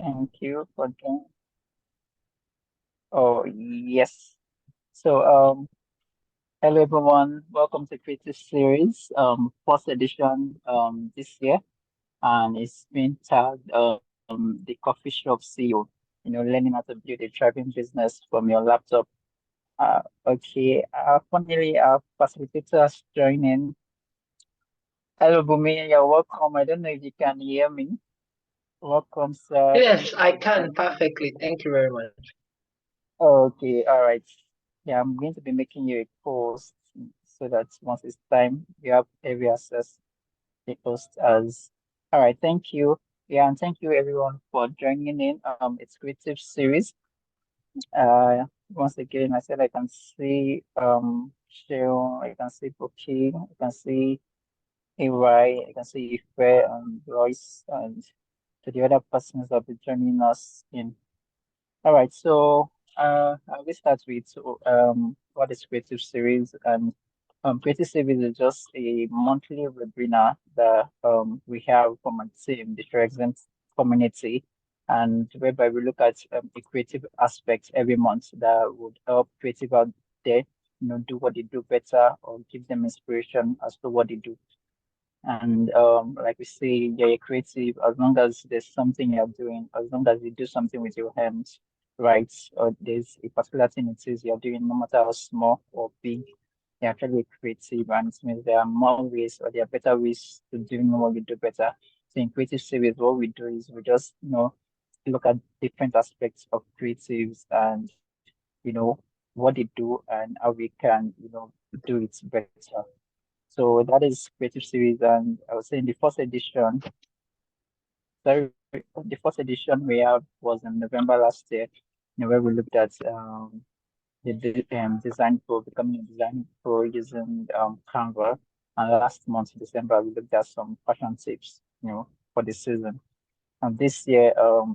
Thank you for joining. Oh, yes. So, hello everyone. Welcome to Creative Series, first edition, this year, and it's been tagged, the coffee shop CEO. Learning how to build a thriving business from your laptop. Okay. Finally, our facilitators joining. Hello, Bumi. You're welcome. I don't know if you can hear me. Welcome, sir. Yes, I can perfectly. Thank you very much. Okay, all right. Yeah, I'm going to be making you a post so that once it's time, you have every access the post as. All right, thank you. Yeah, and thank you everyone for joining in. It's creative series. Once again, I said I can see Sheon, I can see Boki, I can see AY, I can see Ife and Royce, and to the other persons that will be joining us in. All right, so I will start with what is Creative Series, and Creative Series is just a monthly webinar that we have for my team, the Sorexine community, and whereby we look at the creative aspects every month that would help creative out there, do what they do better or give them inspiration as to what they do. And like we say, you're a creative as long as there's something you're doing, as long as you do something with your hands, right? Or there's a particular thing it is you're doing, no matter how small or big, you're actually creative. And it means there are more ways or there are better ways to doing what you do better. So in creative series, what we do is we just, look at different aspects of creatives and, what they do and how we can, do it better. So that is creative series, and I would say in the first edition, sorry, the first edition we have was in November last year, where we looked at the design pro, becoming a design pro using Canva. And last month, December, we looked at some fashion tips, for the season. And this year,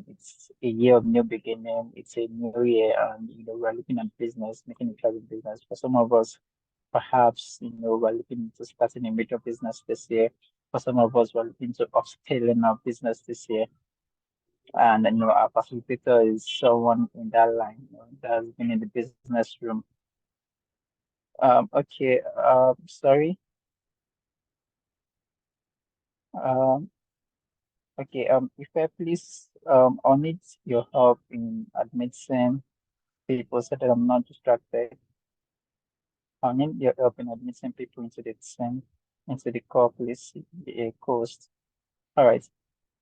it's a year of new beginning. It's a new year, and we're looking at business, making a private business. For some of us, perhaps we're looking into starting a major business this year. For some of us, we're looking to upscaling our business this year. And our facilitator is someone in that line, that has been in the business room. Okay. Sorry. Um, okay. If I please, I'll need your help in admitting people so that I'm not distracted. I need your help in admitting people into the team, into the call, please, the coast. All right.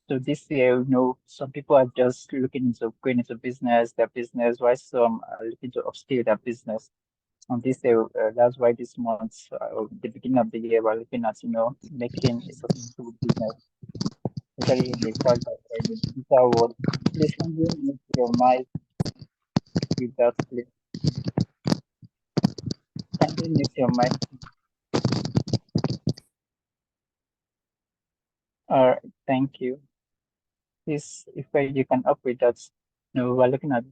So this year, some people are just looking into going into their business, while some are looking to upscale their business. And this year, that's why this month, the beginning of the year, we're looking at, making a successful business, especially in the fact that in the digital world. Please, can you mute your mic with that, please? Can you mute your mic? All right, thank you. Please, if you can up with that, we're looking at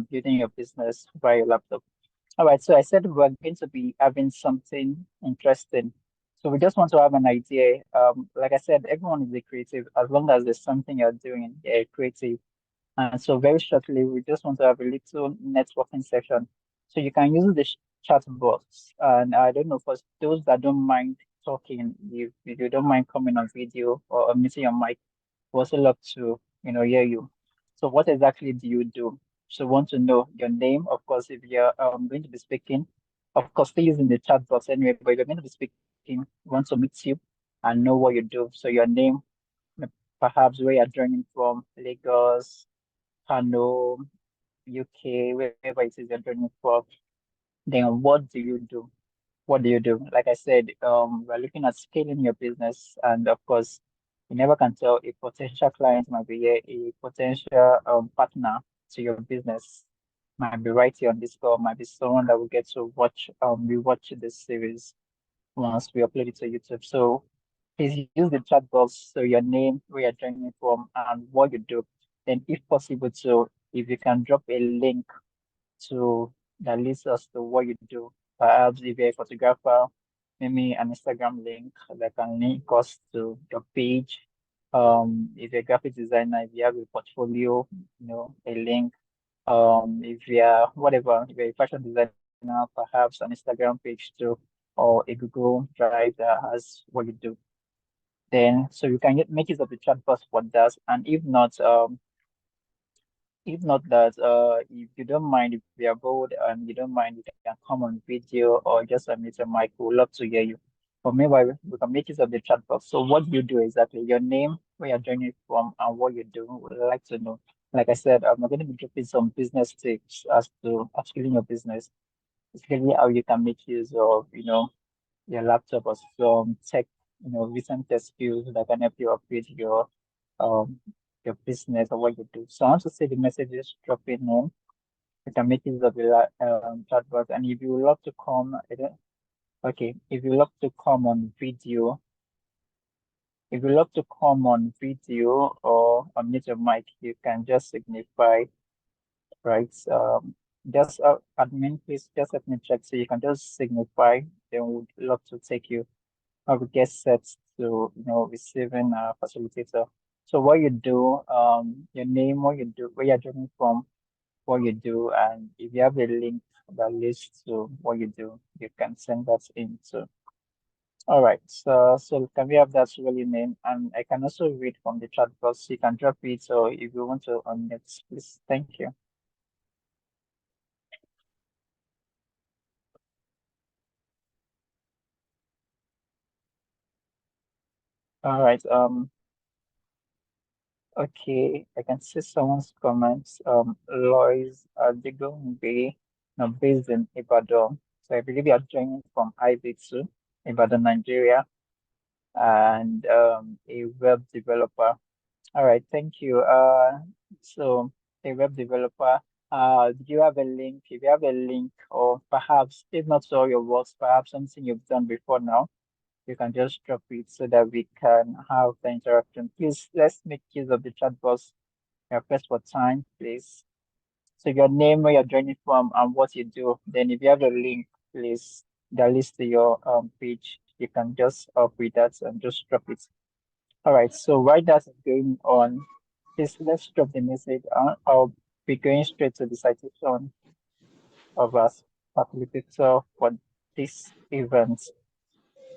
building your business via your laptop. All right, so I said we're going to be having something interesting. So we just want to have an idea. Like I said, everyone is a creative as long as there's something you're doing, you're creative. And so very shortly, we just want to have a little networking session. So you can use the chat box. And I don't know, for those that don't mind talking, if you don't mind coming on video or muting your mic, we also love to, hear you. So what exactly do you do? So want to know your name, of course, if you're going to be speaking, of course, stay using the chat box anyway, but if you're going to be speaking, we want to meet you and know what you do. So your name, perhaps where you're joining from, Lagos, Kano, UK, wherever it is you're joining from. Then what do you do? What do you do? Like I said, we're looking at scaling your business, and of course, you never can tell, a potential client might be here, a potential partner to your business might be right here on this call, might be someone that will get to watch we watch this series once we upload it to YouTube. So please use the chat box, so your name, where you're joining from, and what you do. Then, if possible, to if you can drop a link to that leads us to what you do. Perhaps if you're a photographer, maybe an Instagram link that can link us to your page, If you're a graphic designer, if you have a portfolio, a link, if you're whatever, if you're a fashion designer, perhaps an Instagram page too, or a Google Drive that has what you do. Then, so you can make use of the chat box for that. And if not that, if you don't mind, if you are bored and you don't mind, you can come on video or just unmute your mic. We would love to hear you. But meanwhile, we can make use of the chat box. So what you do exactly, your name, where you're joining from, and what you do, we'd like to know. Like I said, I'm going to be dropping some business tips as to upskilling your business, basically how you can make use of, your laptop or some tech, recent tech skills that can help you upgrade um your business or what you do. So I want to say the messages dropping in. You can make use of the chatbot, and if you would love to come, okay, if you love to come on video, if you love to come on video or unmute your mic, you can just signify, right? Just admin, please just let me check. So you can just signify. Then we would love to take you or get set to receiving a facilitator. So what you do, your name, what you do, where you're joining from, what you do, and if you have a link that leads to what you do, you can send that in. So all right, so can we have that really name? And I can also read from the chat box. You can drop it. So if you want to unmute, please. Thank you. All right. Okay, I can see someone's comments. Lois Adigongbe, now based in Ibadan. So I believe you are joining from IB2, Ibadan, Nigeria, and a web developer. All right, thank you. So a web developer. Do you have a link? If you have a link, or perhaps if not all your works, perhaps something you've done before now, you can just drop it so that we can have the interaction. Please, let's make use of the chat box. Press for time, please. So your name, where you're joining from, and what you do. Then if you have a link, please, that leads to your page, you can just read that and just drop it. All right. So while that is going on, please let's drop the message. I'll be going straight to the citation of us facilitator for this event.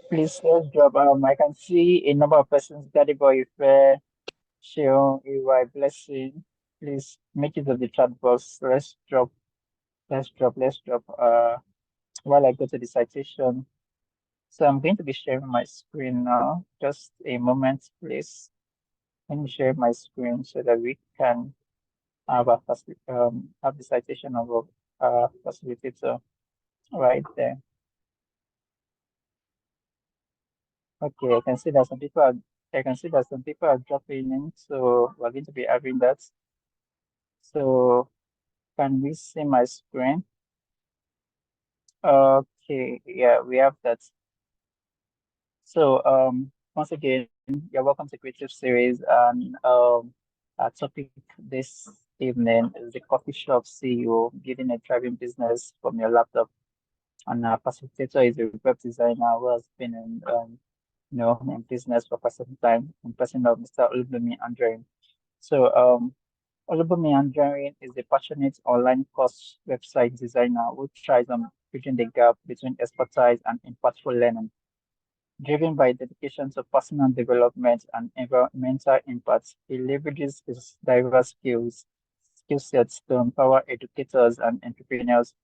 Please let's drop. I can see a number of persons. Daddy Boy Fair, Sheon, AY Blessing. Please make it of the chat box. Let's drop. While I go to the citation. So I'm going to be sharing my screen now. Just a moment, please. Let me share my screen so that we can have the citation of a facilitator right there. Okay, I can see that some people are dropping in, so we're going to be having that. So can we see my screen? Okay, yeah, we have that. So once again, you're welcome to Creative Series, and our topic this evening is the coffee shop CEO building a thriving business from your laptop. And our facilitator is a web designer who has been in business for quite some time, in person of Mr. Olubunmi Anjorin. So Olubunmi Anjorin is a passionate online course website designer who tries on bridging the gap between expertise and impactful learning. Driven by dedication to personal development and environmental impact, he leverages his diverse skill sets to empower educators and entrepreneurs.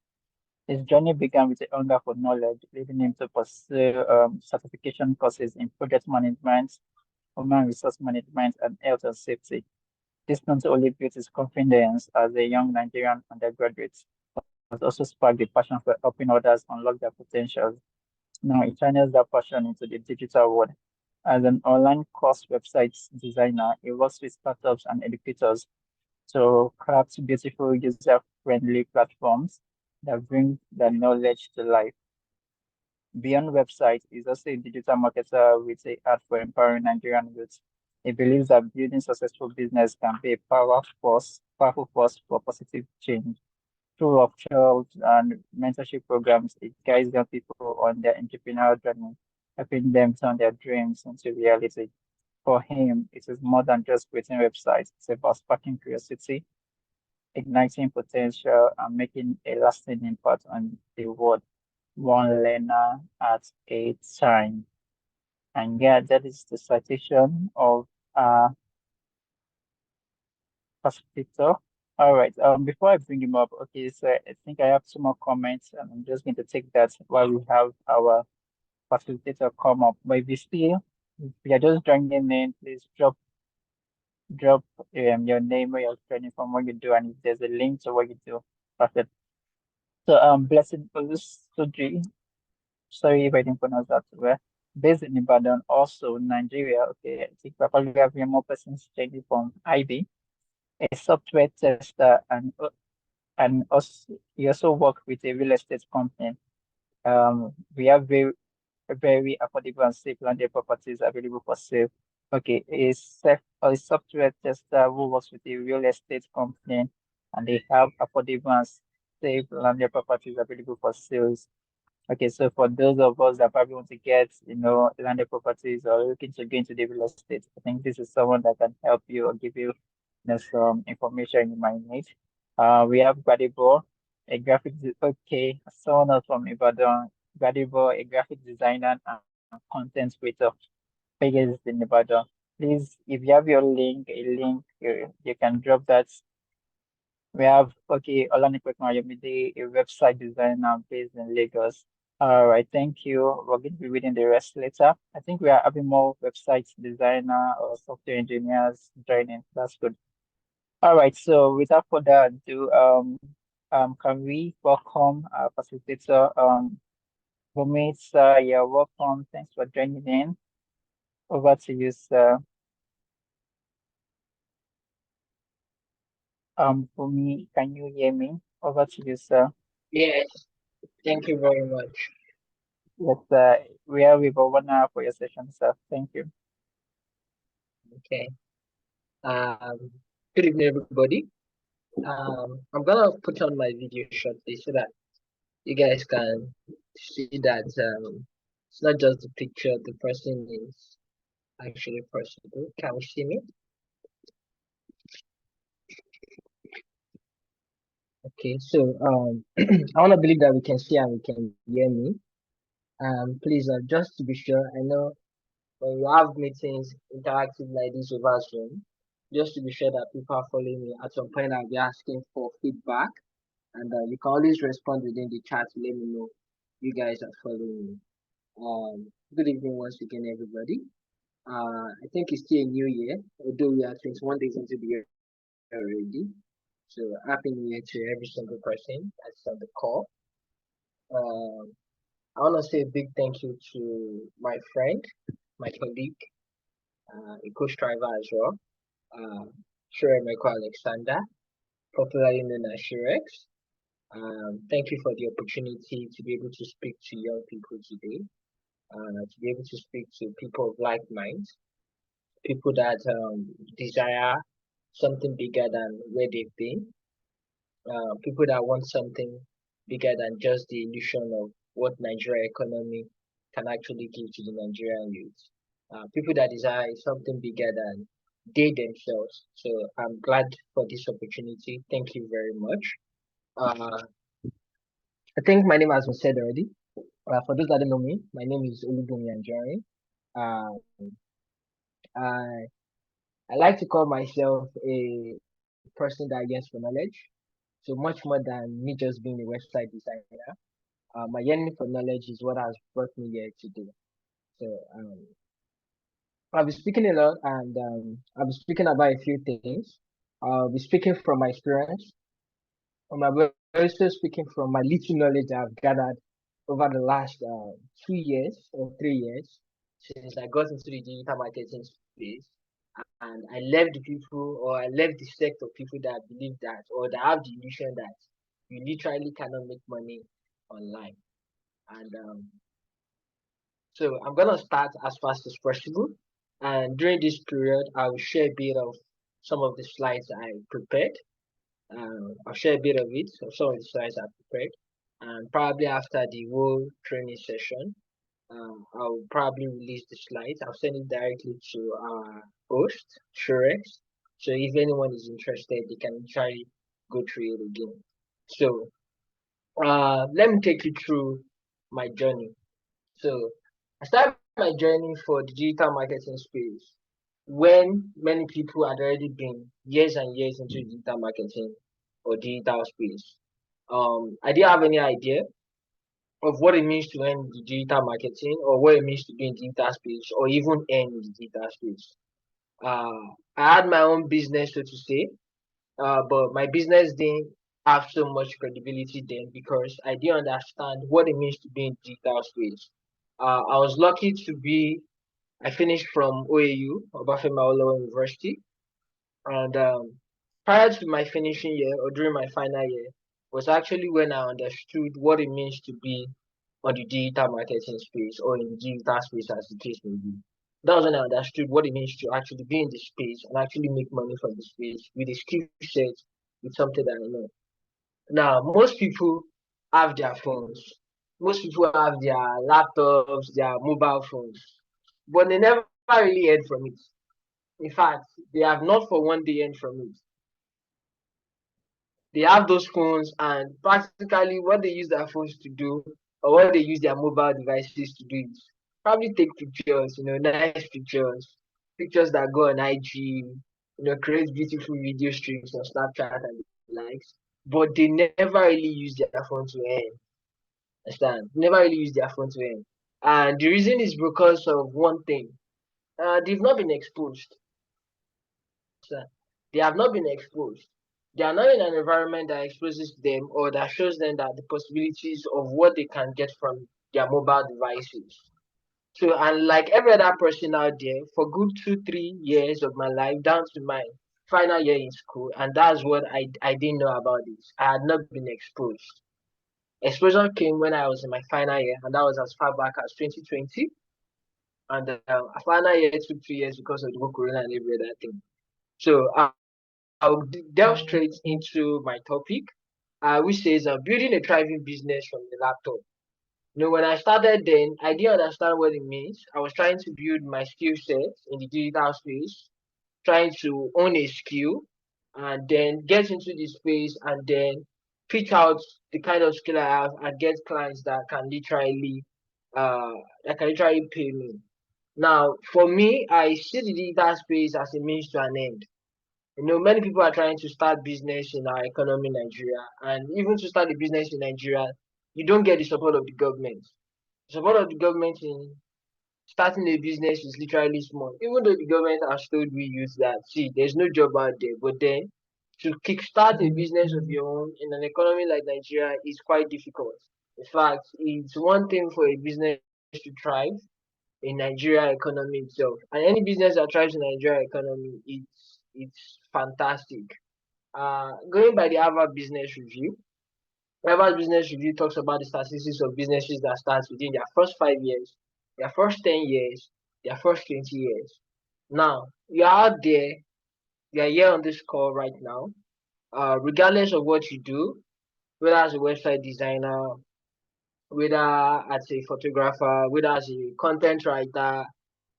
His journey began with a hunger for knowledge, leading him to pursue certification courses in project management, human resource management, and health and safety. This not only built his confidence as a young Nigerian undergraduate, but also sparked the passion for helping others unlock their potentials. Now he channels that passion into the digital world. As an online course website designer, he works with startups and educators to craft beautiful user-friendly platforms that bring the knowledge to life. Beyond website, he's also a digital marketer with a heart for empowering Nigerian youth. He believes that building successful business can be a powerful force for positive change. Through workshops and mentorship programs, it guides young people on their entrepreneurial journey, helping them turn their dreams into reality. For him, it is more than just creating websites. It's about sparking curiosity, igniting potential, and making a lasting impact on the world, one learner at a time. And yeah, that is the citation of uh facilitator. All right. Before I bring him up, okay, so I think I have two more comments, and I'm just going to take that while we have our facilitator come up. But if you're just joining in, please drop your name, where you're joining from, what you do, and if there's a link to what you do. Perfect. So Blessed Olusoji, sorry if I didn't pronounce that well. Based in Ibadan, also Nigeria. Okay, I think we probably have more persons joining from IB, a software tester, and also you also work with a real estate company. We have very affordable and safe landed properties available for sale. Okay, a software tester who works with a real estate company, and they have affordable and safe landed properties available for sales. Okay, so for those of us that probably want to get, landed properties or looking to go into the real estate, I think this is someone that can help you or give you, some information you might need. We have Gbadebo, okay, someone else from Ibadan, Gbadebo, a graphic designer and content creator, based in Ibadan. Please, if you have a link, you can drop that. We have, okay, Olanikwek Mayomide, a website designer based in Lagos. All right, thank you. We're going to be reading the rest later. I think we are having more website designer or software engineers joining. That's good. All right, so without further ado, can we welcome our facilitator, Bumit, sir, you're welcome. Thanks for joining in. Over to you, sir. Bumi, can you hear me? Over to you, sir. Yes, thank you very much. Yes, we have about 1 hour for your session, sir. Thank you. Okay. Good evening, everybody. I'm gonna put on my video shortly so that you guys can see that it's not just the picture, the person is actually personable. Can you see me? Okay, so I wanna believe that we can see and we can hear me. Please, just to be sure, I know when you have meetings interactive like this over Zoom, just to be sure that people are following me, at some point I'll be asking for feedback, and you can always respond within the chat to let me know you guys are following me. Good evening once again, everybody. I think it's still a new year, although we are 21 days into the year already. So happy new year to every single person that's on the call. Um, I want to say a big thank you to my friend, my colleague, a co-driver as well, Shure Michael Alexander, popularly known as Shurex. Thank you for the opportunity to be able to speak to young people today, to be able to speak to people of like minds, people that desire something bigger than where they've been, people that want something bigger than just the illusion of what Nigeria economy can actually give to the Nigerian youth. People that desire something bigger than they themselves. So I'm glad for this opportunity. Thank you very much. Uh, I think my name has been said already. For those that don't know me, my name is Olubunmi Anjorin. Um, I I like to call myself a person that yearns for knowledge. So much more than me just being a website designer. My yearning for knowledge is what has brought me here today. So I'll be speaking a lot, and I'll be speaking about a few things. I'll be speaking from my experience. I'm also speaking from my little knowledge I've gathered over the last 2 years or 3 years since I got into the digital marketing space. And I left the people, or I left the sect of people that believe that, or that have the illusion that you literally cannot make money online. And so I'm gonna start as fast as possible. And during this period, I will share a bit of some of the slides I prepared. I'll share a bit of some of the slides I prepared. And probably after the whole training session, I'll probably release the slides. I'll send it directly to our host, Surex. So if anyone is interested, they can try go through it again. So let me take you through my journey. So I started my journey for the digital marketing space when many people had already been years and years into digital marketing or digital space. I didn't have any idea of what it means to earn the digital marketing or what it means to be in digital space or even earn in the digital space. Uh, I had my own business, so to say, but my business didn't have so much credibility then because I didn't understand what it means to be in digital space. I was lucky to be, I finished from OAU, Obafemi Awolowo University, and prior to my finishing year or during my final year was actually when I understood what it means to be on the digital marketing space or in the digital space as the case may be. That was when I understood what it means to actually be in the space and actually make money from the space with a skill set, with something that I know. Now, most people have their phones. Most people have their laptops, their mobile phones, but they never really earn from it. In fact, they have not for one day earned from it. They have those phones, and practically what they use their phones to do or what they use their mobile devices to do is probably take pictures, nice pictures, pictures that go on IG, create beautiful video streams on Snapchat and the likes. But they never really use their phone to earn. Understand? Never really use their phone to earn. And the reason is because of one thing. They've not been exposed. So they have not been exposed. They are not in an environment that exposes them or that shows them that the possibilities of what they can get from their mobile devices. So, and like every other person out there, for good 2, 3 years of my life, down to my final year in school, and that's what I didn't know about this. I had not been exposed. Exposure came when I was in my final year, and that was as far back as 2020. And final year took 2 years because of the whole corona and every other thing. So I'll delve straight into my topic, which says building a thriving business from the laptop. When I started then, I didn't understand what it means. I was trying to build my skill set in the digital space, trying to own a skill, and then get into the space and then pitch out the kind of skill I have and get clients uh, that can literally pay me. Now, for me, I see the digital space as a means to an end. Many people are trying to start business in our economy in Nigeria, and even to start a business in Nigeria, you don't get the support of the government. The support of the government in starting a business is literally small. Even though the government has told we youth that see, there's no job out there, but then to kickstart a business of your own in an economy like Nigeria is quite difficult. In fact, it's one thing for a business to thrive in Nigeria economy itself. And any business that thrives in Nigeria economy, it's fantastic. Going by the Harvard Business Review, Harvard Business Review talks about the statistics of businesses that start within their first 5 years, their first 10 years, their first 20 years. Now, you're out there, you're here on this call right now. Regardless of what you do, whether as a website designer, whether as a photographer, whether as a content writer,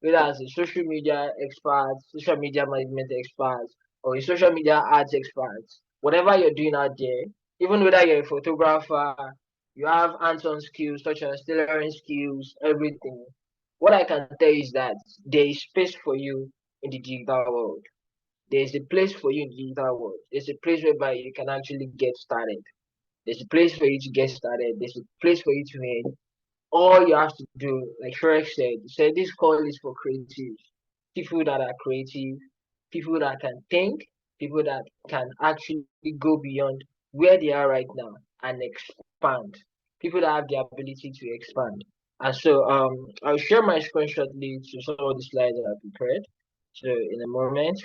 whether as a social media expert, social media management expert, or a social media ads expert, whatever you're doing out there, even whether you're a photographer, you have hands-on skills such as tailoring skills, everything. What I can tell you is that there is space for you in the digital world. There's a place for you in the digital world. There's a place whereby you can actually get started. There's a place for you to get started. There's a place for you to earn. All you have to do, like Shrek said, he said this call is for creatives, people that are creative, people that can think, people that can actually go beyond where they are right now and expand. People that have the ability to expand. And so I'll share my screen shortly to some of the slides that I've prepared. So in a moment,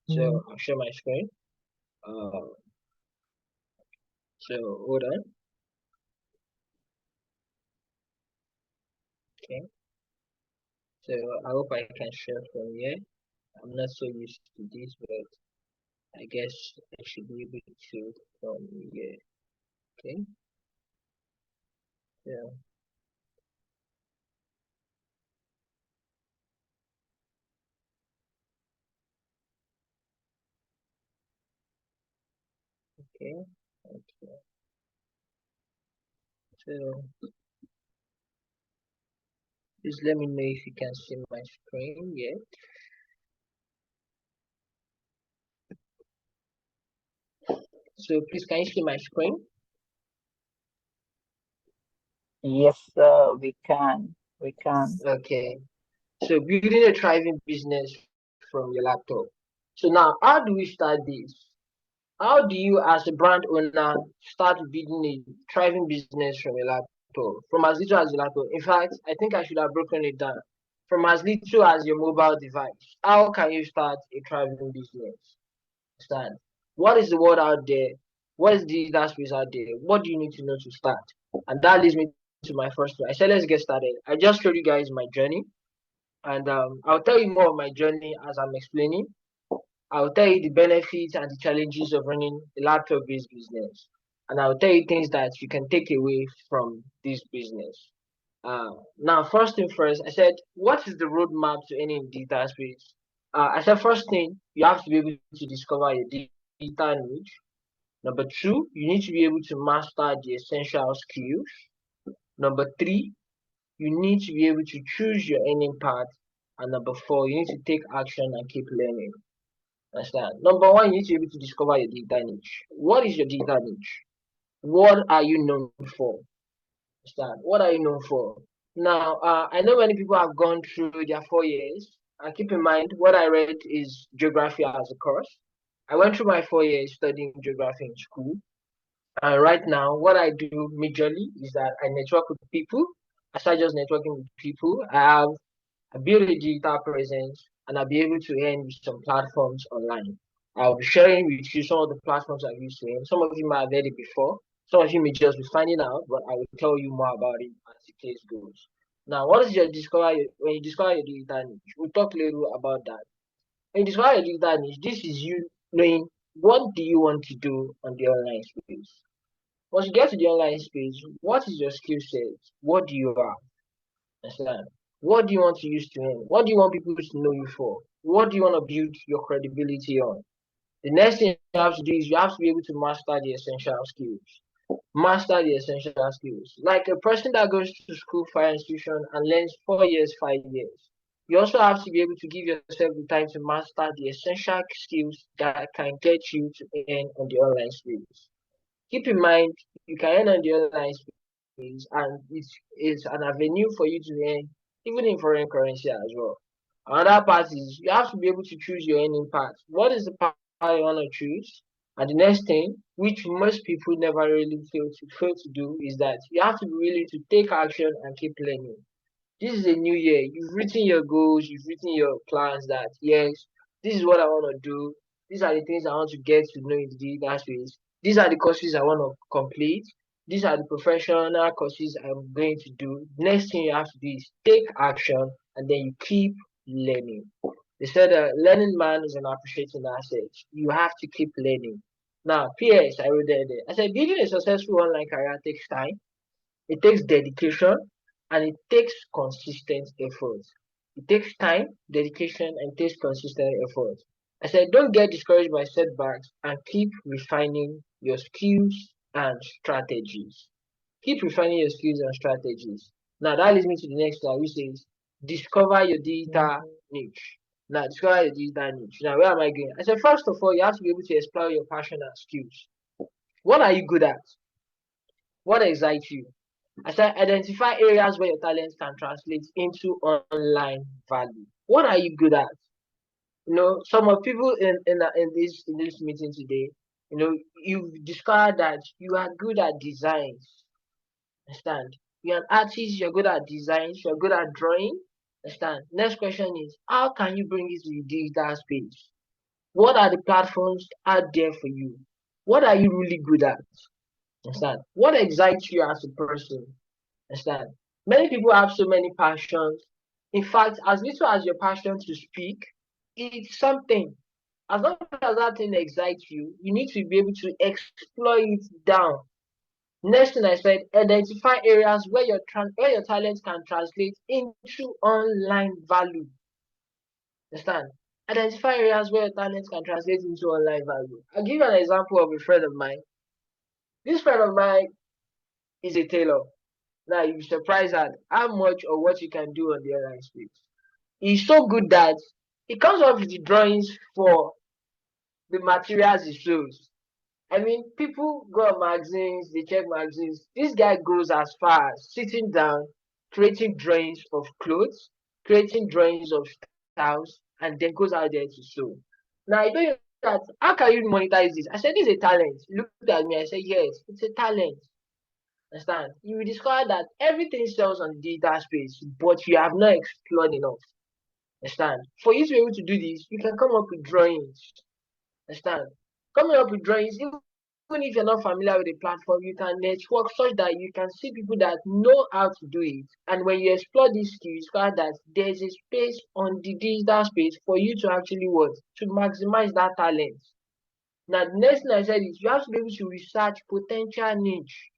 so I'll share my screen. Uh, so hold on. Okay. So I hope I can share from here. I'm not so used to this, but I guess I should be able to from here. Okay. Yeah. Okay. Okay. So please let me know if you can see my screen yet. So please can you see my screen? Yes, we can. We can. Okay. So building a thriving business from your laptop. So now how do we start this? How do you as a brand owner start building a thriving business from your laptop? From as little as your laptop. In fact, I think I should have broken it down. From as little as your mobile device. How can you start a thriving business? Understand? What is the word out there? What is the digital space out there? What do you need to know to start? And that leads me to my first one. I said let's get started. I just showed you guys my journey, and I'll tell you more of my journey as I'm explaining. I'll tell you the benefits and the challenges of running a laptop-based business, and I'll tell you things that you can take away from this business. Now, first thing first, I said, what is the roadmap to any digital space? I said, first thing, you have to be able to discover your digital niche. Number two, you need to be able to master the essential skills. Number three, you need to be able to choose your ending path. And number four, you need to take action and keep learning. Understand? Number one, you need to be able to discover your digital niche. What is your digital niche? What are you known for? Understand? What are you known for? Now, I know many people have gone through their 4 years, and keep in mind what I read is geography as a course. I went through my 4 years studying geography in school, and right now, what I do majorly is that I network with people. Aside just networking with people, I build a digital presence, and I'll be able to earn with some platforms online. I'll be sharing with you some of the platforms I've used to earn. Some of you might have heard it before. Some of you may just be finding out, but I will tell you more about it as the case goes. Now, what is when you discover your digital niche? We'll talk later about that. When you discover your digital niche, this is you knowing what do you want to do on the online space. Once you get to the online space, what is your skill set? What do you have? Understand? What do you want to use to earn? What do you want people to know you for? What do you want to build your credibility on? The next thing you have to do is you have to be able to master the essential skills. Master the essential skills. Like a person that goes to school, fire institution, and learns 4 years, 5 years. You also have to be able to give yourself the time to master the essential skills that can get you to earn on the online space. Keep in mind, you can earn on the online space, and it's an avenue for you to earn even in foreign currency as well. Another part is you have to be able to choose your earning path. What is the path you want to choose? And the next thing, which most people never really fail to do, is that you have to be willing to take action and keep learning. This is a new year. You've written your goals, you've written your plans that yes, this is what I want to do. These are the things I want to get to know in the digital space. These are the courses I want to complete. These are the professional courses I'm going to do. Next thing you have to do is take action and then you keep learning. They said learning man is an appreciating asset. You have to keep learning. Now, PS, I wrote there. I said building a successful online career takes time, it takes dedication, and it takes consistent effort. It takes time, dedication, and it takes consistent effort. I said, don't get discouraged by setbacks and keep refining your skills and strategies. Keep refining your skills and strategies. Now, that leads me to the next slide, which says, discover your digital niche. Now, discover your digital niche. Now, where am I going? I said, first of all, you have to be able to explore your passion and skills. What are you good at? What excites you? I said identify areas where your talents can translate into online value. What are you good at? Some of people in this meeting today, you've discovered that you are good at designs. Understand? You're an artist. You're good at designs. You're good at drawing. Understand? Next question is how can you bring it to the digital space? What are the platforms out there for you? What are you really good at? Understand? What excites you as a person? Understand? Many people have so many passions. In fact, as little as your passion to speak, it's something. As long as that thing excites you, you need to be able to exploit it down. Next thing I said, identify areas where your talents can translate into online value. Understand? Identify areas where your talent can translate into online value. I'll give you an example of a friend of mine. This friend of mine is a tailor. Now you'll be surprised at how much or what you can do on the online space. He's so good that he comes up with the drawings for the materials he shows. I mean, people go on magazines, they check magazines. This guy goes as far as sitting down, creating drawings of clothes, creating drawings of styles, and then goes out there to sew. Now, I told you that, how can you monetize this? I said, this is a talent. He looked at me, I said, yes, it's a talent. Understand? You will discover that everything sells on the digital space, but you have not explored enough. Understand? For you to be able to do this, you can come up with drawings. Understand? Coming up with drawings, even if you're not familiar with the platform, you can network such that you can see people that know how to do it. And when you explore these skills, you find that there's a space on the digital space for you to actually what? To maximize that talent. Now, the next thing I said is you have to be able to research potential niche.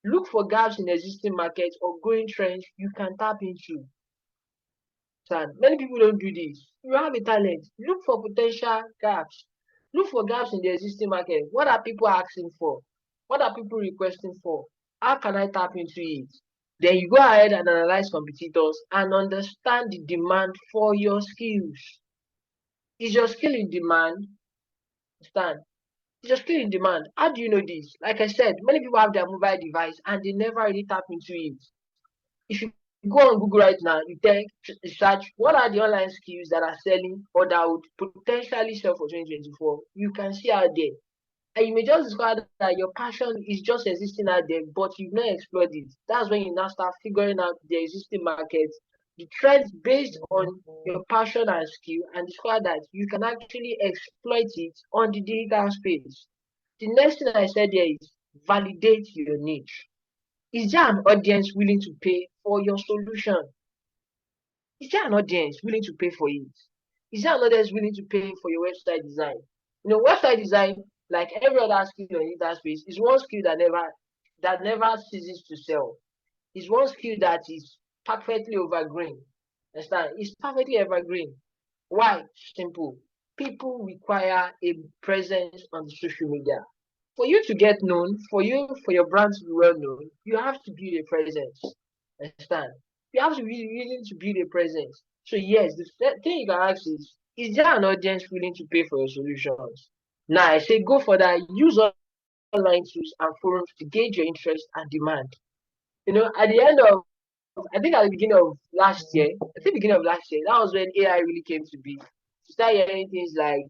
Look for gaps in existing markets or growing trends you can tap into. Understand? Many people don't do this. You have a talent. Look for potential gaps. Look for gaps in the existing market. What are people asking for? What are people requesting for? How can I tap into it? Then you go ahead and analyze competitors and understand the demand for your skills. Is your skill in demand? Understand? Is your skill in demand? How do you know this? Like I said, many people have their mobile device and they never really tap into it. If you go on Google right now, you search what are the online skills that are selling or that would potentially sell for 2024, you can see out there. And you may just discover that your passion is just existing out there, but you've not explored it. That's when you now start figuring out the existing markets, the trends based on your passion and skill, and discover that you can actually exploit it on the digital space. The next thing I said here is validate your niche. Is there an audience willing to pay for your solution? Is there an audience willing to pay for it? Is there an audience willing to pay for your website design? Website design, like every other skill in that space, is one skill that never ceases to sell. It's one skill that is perfectly evergreen. Understand? It's perfectly evergreen. Why? Simple. People require a presence on the social media. For you to get known, for your brand to be well known, you have to build a presence. Understand? You have to be willing to build a presence. So yes, the thing you can ask is there an audience willing to pay for your solutions? Now I say go for that. Use online tools and forums to gauge your interest and demand. At the end of, I think at the beginning of last year, I think beginning of last year, that was when AI really came to be. You start hearing things like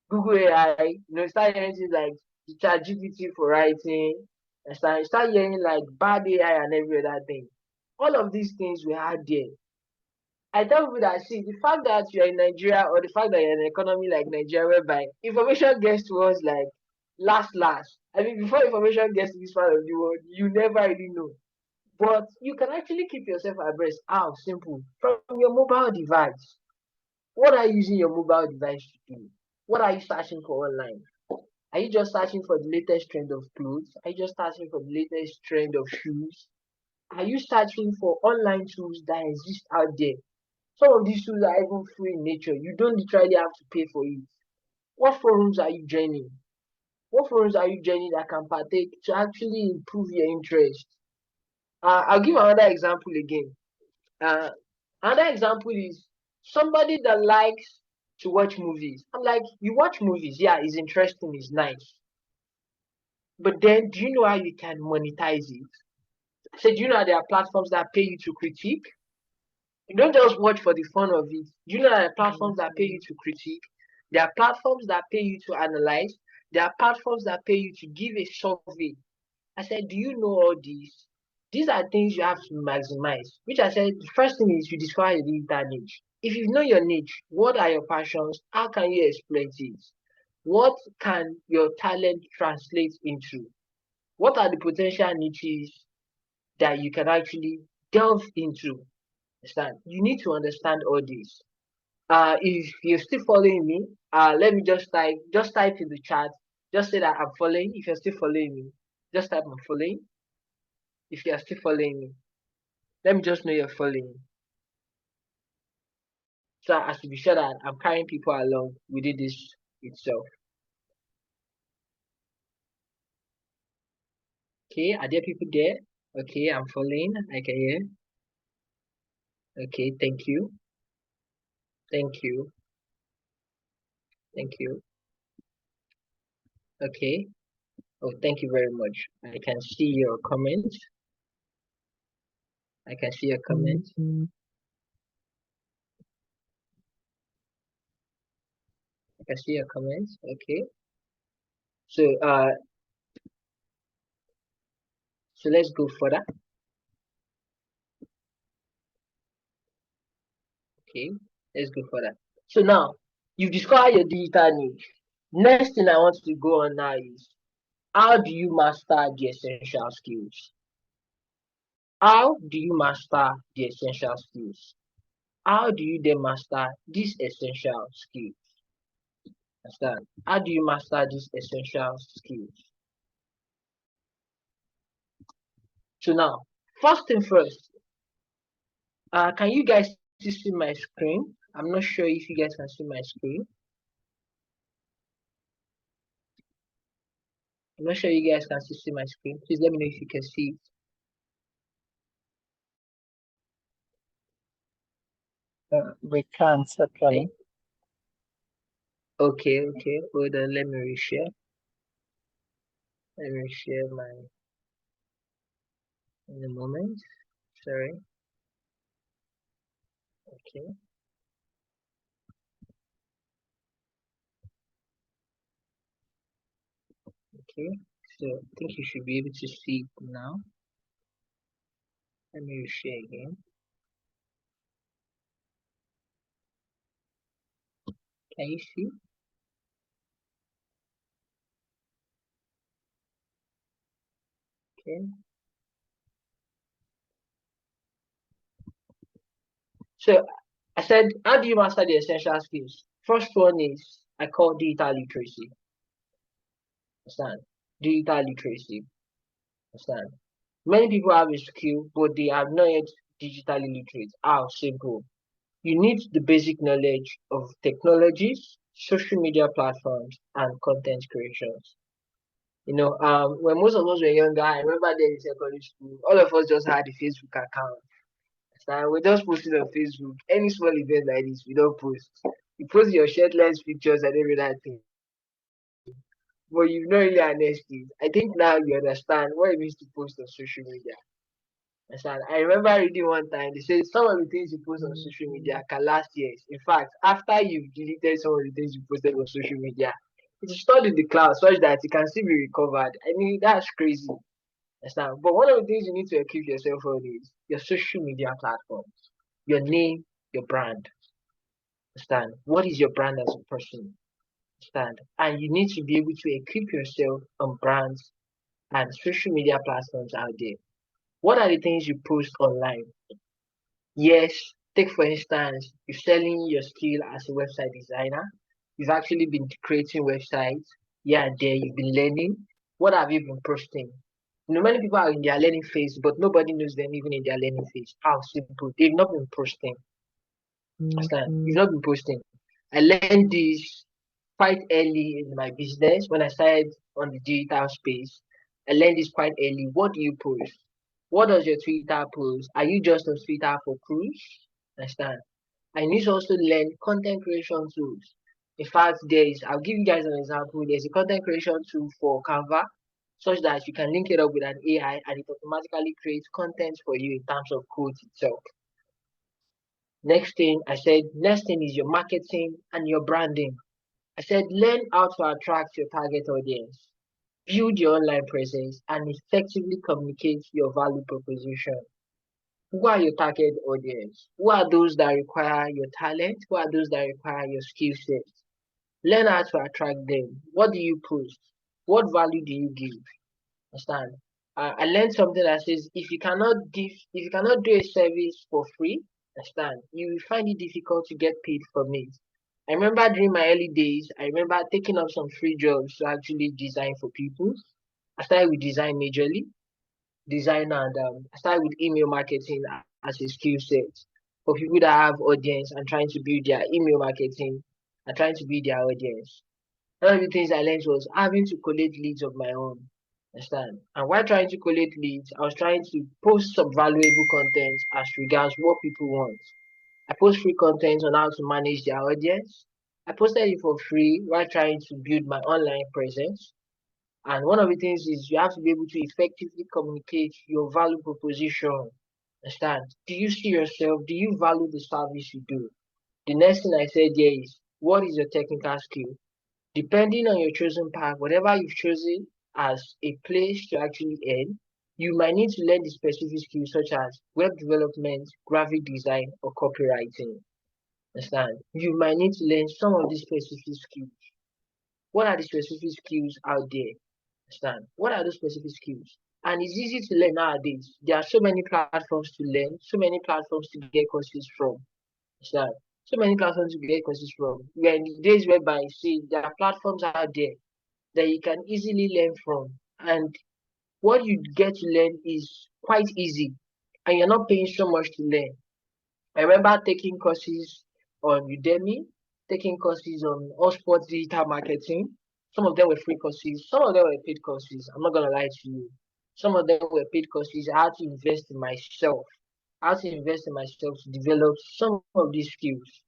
Google AI, start hearing things like the chat GPT for writing, and start hearing like bad AI and every other thing. All of these things we had there. I tell people that see the fact that you're in Nigeria or the fact that you're in an economy like Nigeria whereby information gets to us like last. I mean before information gets to this part of the world, you never really know. But you can actually keep yourself abreast. How simple. From your mobile device. What are you using your mobile device to do? What are you searching for online? Are you just searching for the latest trend of clothes? Are you just searching for the latest trend of shoes? Are you searching for online tools that exist out there? Some of these tools are even free in nature. You don't literally have to pay for it. What forums are you joining? What forums are you joining that can partake to actually improve your interest? I'll give another example again. Uh, Another example is somebody that likes to watch movies. I'm like, you watch movies, yeah, it's interesting, it's nice. But then, do you know how you can monetize it? So, do you know there are platforms that pay you to critique? You don't just watch for the fun of it. Do you know there are platforms that pay you to critique? There are platforms that pay you to analyze. There are platforms that pay you to give a survey. I said, do you know all these? These are things you have to maximize. Which I said, the first thing is you discover your digital niche. If you know your niche, what are your passions? How can you exploit it? What can your talent translate into? What are the potential niches that you can actually delve into? Understand? You need to understand all this. If you're still following me, let me just type in the chat. Just say that I'm following. If you're still following me, just type I'm following. If you're still following me, let me just know you're following. so as to be sure that I'm carrying people along within this itself. Okay, are there people there? Okay, I'm following. I can hear. Okay, thank you. Thank you. Thank you. Okay. Oh, thank you very much. I can see your comments. I can see your comments. I can see your comments. Okay. So so let's go further. Okay, let's go further. So now you've discovered your digital niche. Next thing I want to go on now is how do you master the essential skills? How do you master the essential skills? How do you then master these essential skills? Understand? How do you master these essential skills? So now, first thing first, can you guys see my screen? I'm not sure if you guys can see my screen. I'm not sure you guys can see my screen. Please let me know if you can see it. We can't Eh, actually. okay, okay. Hold on, let me reshare. Let me share my in a moment. Sorry. Okay, okay. So I think you should be able to see it now. Let me reshare again. Can you see? Okay. So I said, how do you master the essential skills? First one is I call digital literacy. Understand? Digital literacy. Understand? Many people have a skill, but they are not yet digitally literate. How simple? You need the basic knowledge of technologies, social media platforms, and content creations. When most of us were younger, I remember there in secondary school, all of us just had a Facebook account. So we just posted on Facebook. Any small event like this, we don't post. You post your shirtless pictures and every that thing. But you've not really honest it. I think now you understand what it means to post on social media. Understand? I remember reading one time, they say some of the things you post on social media can last years. In fact, after you've deleted some of the things you posted on social media, it is stored in the cloud such that it can still be recovered. I mean, that's crazy. Understand? But one of the things you need to equip yourself on is your social media platforms, your name, your brand. Understand? What is your brand as a person? Understand? And you need to be able to equip yourself on brands and social media platforms out there. What are the things you post online? Yes, take for instance, you're selling your skill as a website designer. You've actually been creating websites. Yeah, there you've been learning. What have you been posting? Many people are in their learning phase, but nobody knows them even in their learning phase. How simple. They've not been posting. Understand? You've not been posting. I learned this quite early in my business when I started on the digital space. I learned this quite early. What do you post? What does your Twitter post? Are you just on Twitter for cruise? Understand? I need to also learn content creation tools. In fact, I'll give you guys an example. There's a content creation tool for Canva, such that you can link it up with an AI and it automatically creates content for you in terms of code itself. Next thing is your marketing and your branding. I said, learn how to attract your target audience, build your online presence, and effectively communicate your value proposition. Who are your target audience? Who are those that require your talent? Who are those that require your skill set? Learn how to attract them. What do you post? What value do you give? Understand? I learned something that says if you cannot do a service for free, understand, you will find it difficult to get paid from it. I remember during my early days, I remember taking up some free jobs to actually design for people. I started with design majorly, design and I started with email marketing as a skill set. for people that have audience and trying to build their email marketing and trying to build their audience. One of the things I learned was having to collect leads of my own. Understand? And while trying to collect leads, I was trying to post some valuable content as regards what people want. I post free content on how to manage their audience. I posted it for free while trying to build my online presence. And one of the things is you have to be able to effectively communicate your value proposition. Understand? Do you see yourself? Do you value the service you do? The next thing I said here is, what is your technical skill? Depending on your chosen path, whatever you've chosen as a place to actually earn, you might need to learn the specific skills such as web development, graphic design, or copywriting. Understand? You might need to learn some of these specific skills. What are the specific skills out there? Understand? What are those specific skills? And it's easy to learn nowadays. There are so many platforms to learn, so many platforms to get courses from. Understand? So many platforms to get courses from. We are in the days whereby see there are platforms out there that you can easily learn from. And what you get to learn is quite easy. And you're not paying so much to learn. I remember taking courses on Udemy, taking courses on all sports digital marketing. Some of them were free courses, some of them were paid courses. I'm not gonna lie to you. Some of them were paid courses. I had to invest in myself. I had to invest in myself to develop some of these skills.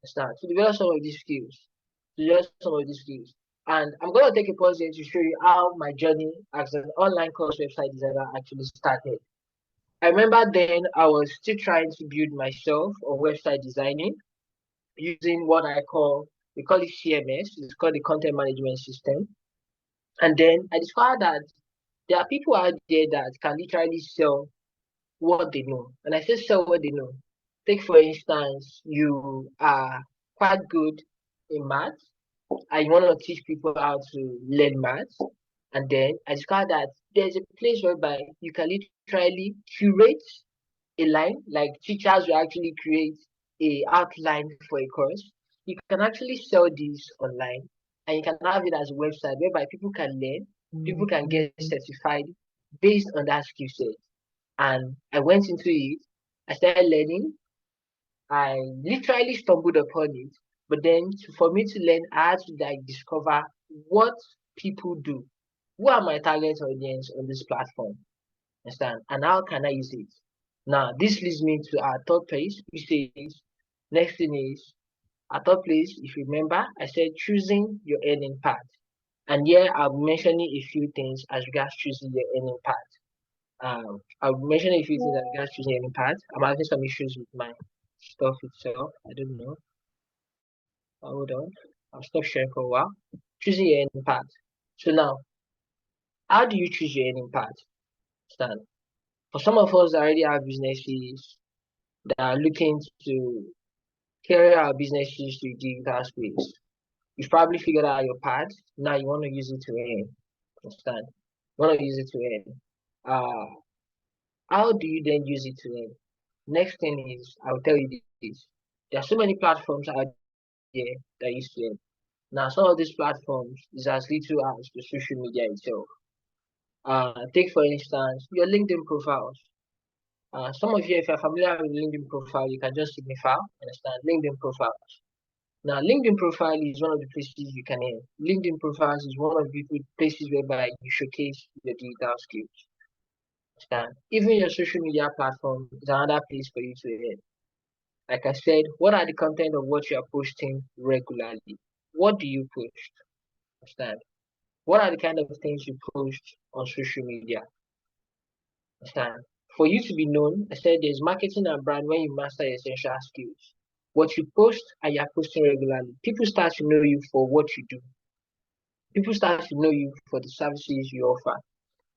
Start to develop some of these skills. To develop some of these skills. And I'm gonna take a pause here to show you how my journey as an online course website designer actually started. I remember then I was still trying to build myself on website designing using what I call, we call it CMS, it's called the content management system. And then I discovered that there are people out there that can literally sell what they know. And I say sell what they know. Take for instance, you are quite good in math and you want to teach people how to learn math. And then I discovered that there's a place whereby you can literally curate a line, like teachers will actually create a outline for a course. You can actually sell this online and you can have it as a website whereby people can learn, people can get certified based on that skill set. And I went into it, I started learning, I literally stumbled upon it. But then for me to learn, I had to like discover what people do. Who are my target audience on this platform? Understand? And how can I use it? Now, this leads me to our third place, which says, next thing is, our third place, if you remember, I said choosing your earning path. And here I'll be mentioning a few things as regards choosing your earning path. I'll be mentioning a few things as regards choosing your earning path. I'm having some issues with my stuff itself. I don't know. Hold on. I'll stop sharing for a while. Choosing your earning path. So now, how do you choose your earning path? Understand? For some of us that already have businesses that are looking to carry our businesses to digital space, you've probably figured out your path. Now you want to use it to earn. Understand? You want to use it to earn. How do you then use it to earn? Next thing is, I'll tell you this. There are so many platforms out there that use to earn. Now, some of these platforms is as little as the social media itself. Take for instance your LinkedIn profiles. Some of you, if you're familiar with LinkedIn profile, you can just signify, understand, LinkedIn profiles. Now, LinkedIn profile is one of the places you can earn. LinkedIn profiles is one of the places whereby you showcase your digital skills. Understand? Even your social media platform is another place for you to earn. Like I said, what are the content of what you are posting regularly? What do you post? Understand? What are the kind of things you post on social media? Understand? For you to be known, I said there's marketing and brand when you master your essential skills. What you post and you're posting regularly, people start to know you for what you do. People start to know you for the services you offer.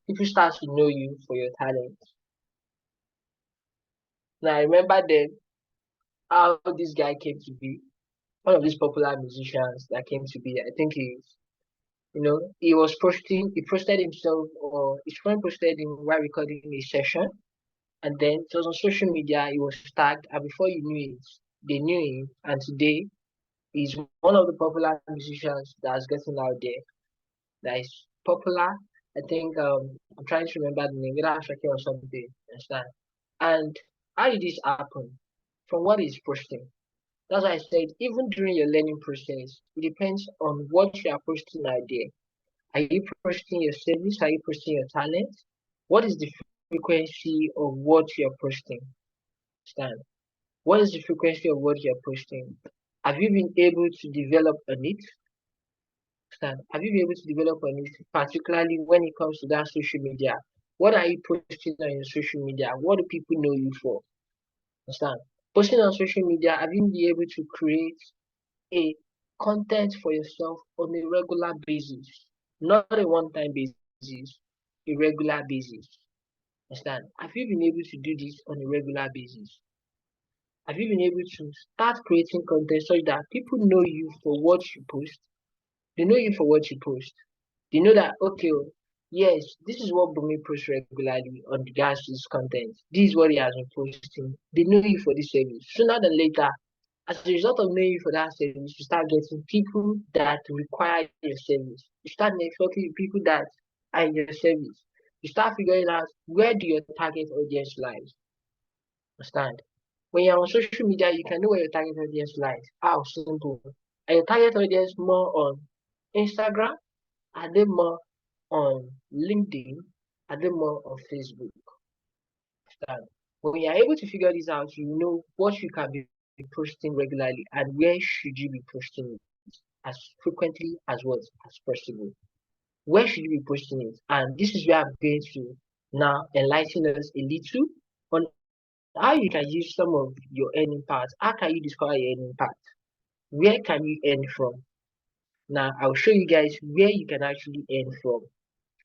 People start to know you for your talent. Now I remember then how this guy came to be, one of these popular musicians that came to be. I think he was posting, he posted himself or his friend posted him while recording a session. And then it was on social media, he was tagged, and before you knew it, they knew him. And today, he's one of the popular musicians that's getting out there. That is popular. I think I'm trying to remember the name, either Ashake or something. Understand? And how did this happen? from what is posting. That's why I said even during your learning process, it depends on what you are posting out there. Are you posting your service? Are you posting your talent? What is the frequency of what you're posting? Understand? What is the frequency of what you're posting? Have you been able to develop on it? Understand? Have you been able to develop on it, particularly when it comes to that social media? What are you posting on your social media? What do people know you for? Understand? Posting on social media, have you been able to create a content for yourself on a regular basis, not a one-time basis, a regular basis. Understand? Have you been able to do this on a regular basis? Have you been able to start creating content so that people know you for what you post? They know you for what you post. They know that okay, oh, yes, this is what Bumi posts regularly on regards to his content. This is what he has been posting. They know you for this service. Sooner than later, as a result of knowing you for that service, you start getting people that require your service. You start networking with people that are in your service. You start figuring out where do your target audience lies. Understand? When you're on social media, you can know where your target audience lies. How simple. Are your target audience more on Instagram? Are they more on LinkedIn? Are they more on Facebook? Understand? When you're able to figure this out, you know what you can be posting regularly and where should you be posting it as frequently as what as possible. Where should you be posting it? And this is where I'm going to now enlighten us a little on how you can use some of your earning parts. How can you discover your earning part? Where can you earn from? Now I'll show you guys where you can actually earn from.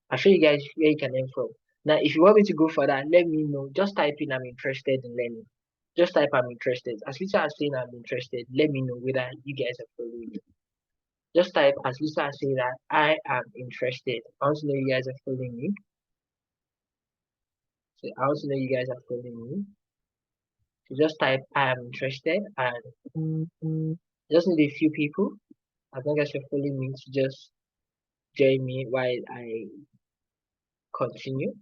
I'll show you guys where you can earn from. Now, if you want me to go further, let me know. Just type in I'm interested in learning. Just type I'm interested. As Lisa is saying I'm interested, let me know whether you guys are following me. Just type as Lisa is saying that I am interested. I want to know you guys are following me. So I want to know you guys are following me. So just type I am interested and just need a few people. As long as you're following me to just join me while I continue.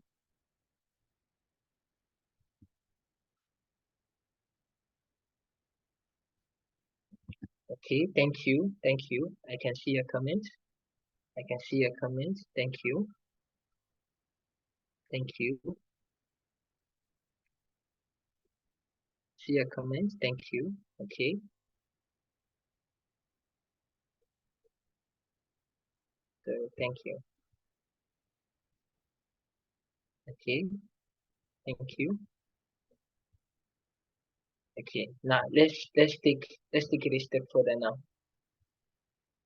Okay, thank you. Thank you. I can see your comment. I can see your comment. Thank you. Thank you. See your comment. Thank you. Okay. So thank you. Okay. Thank you. Okay. Now let's take it a step further now.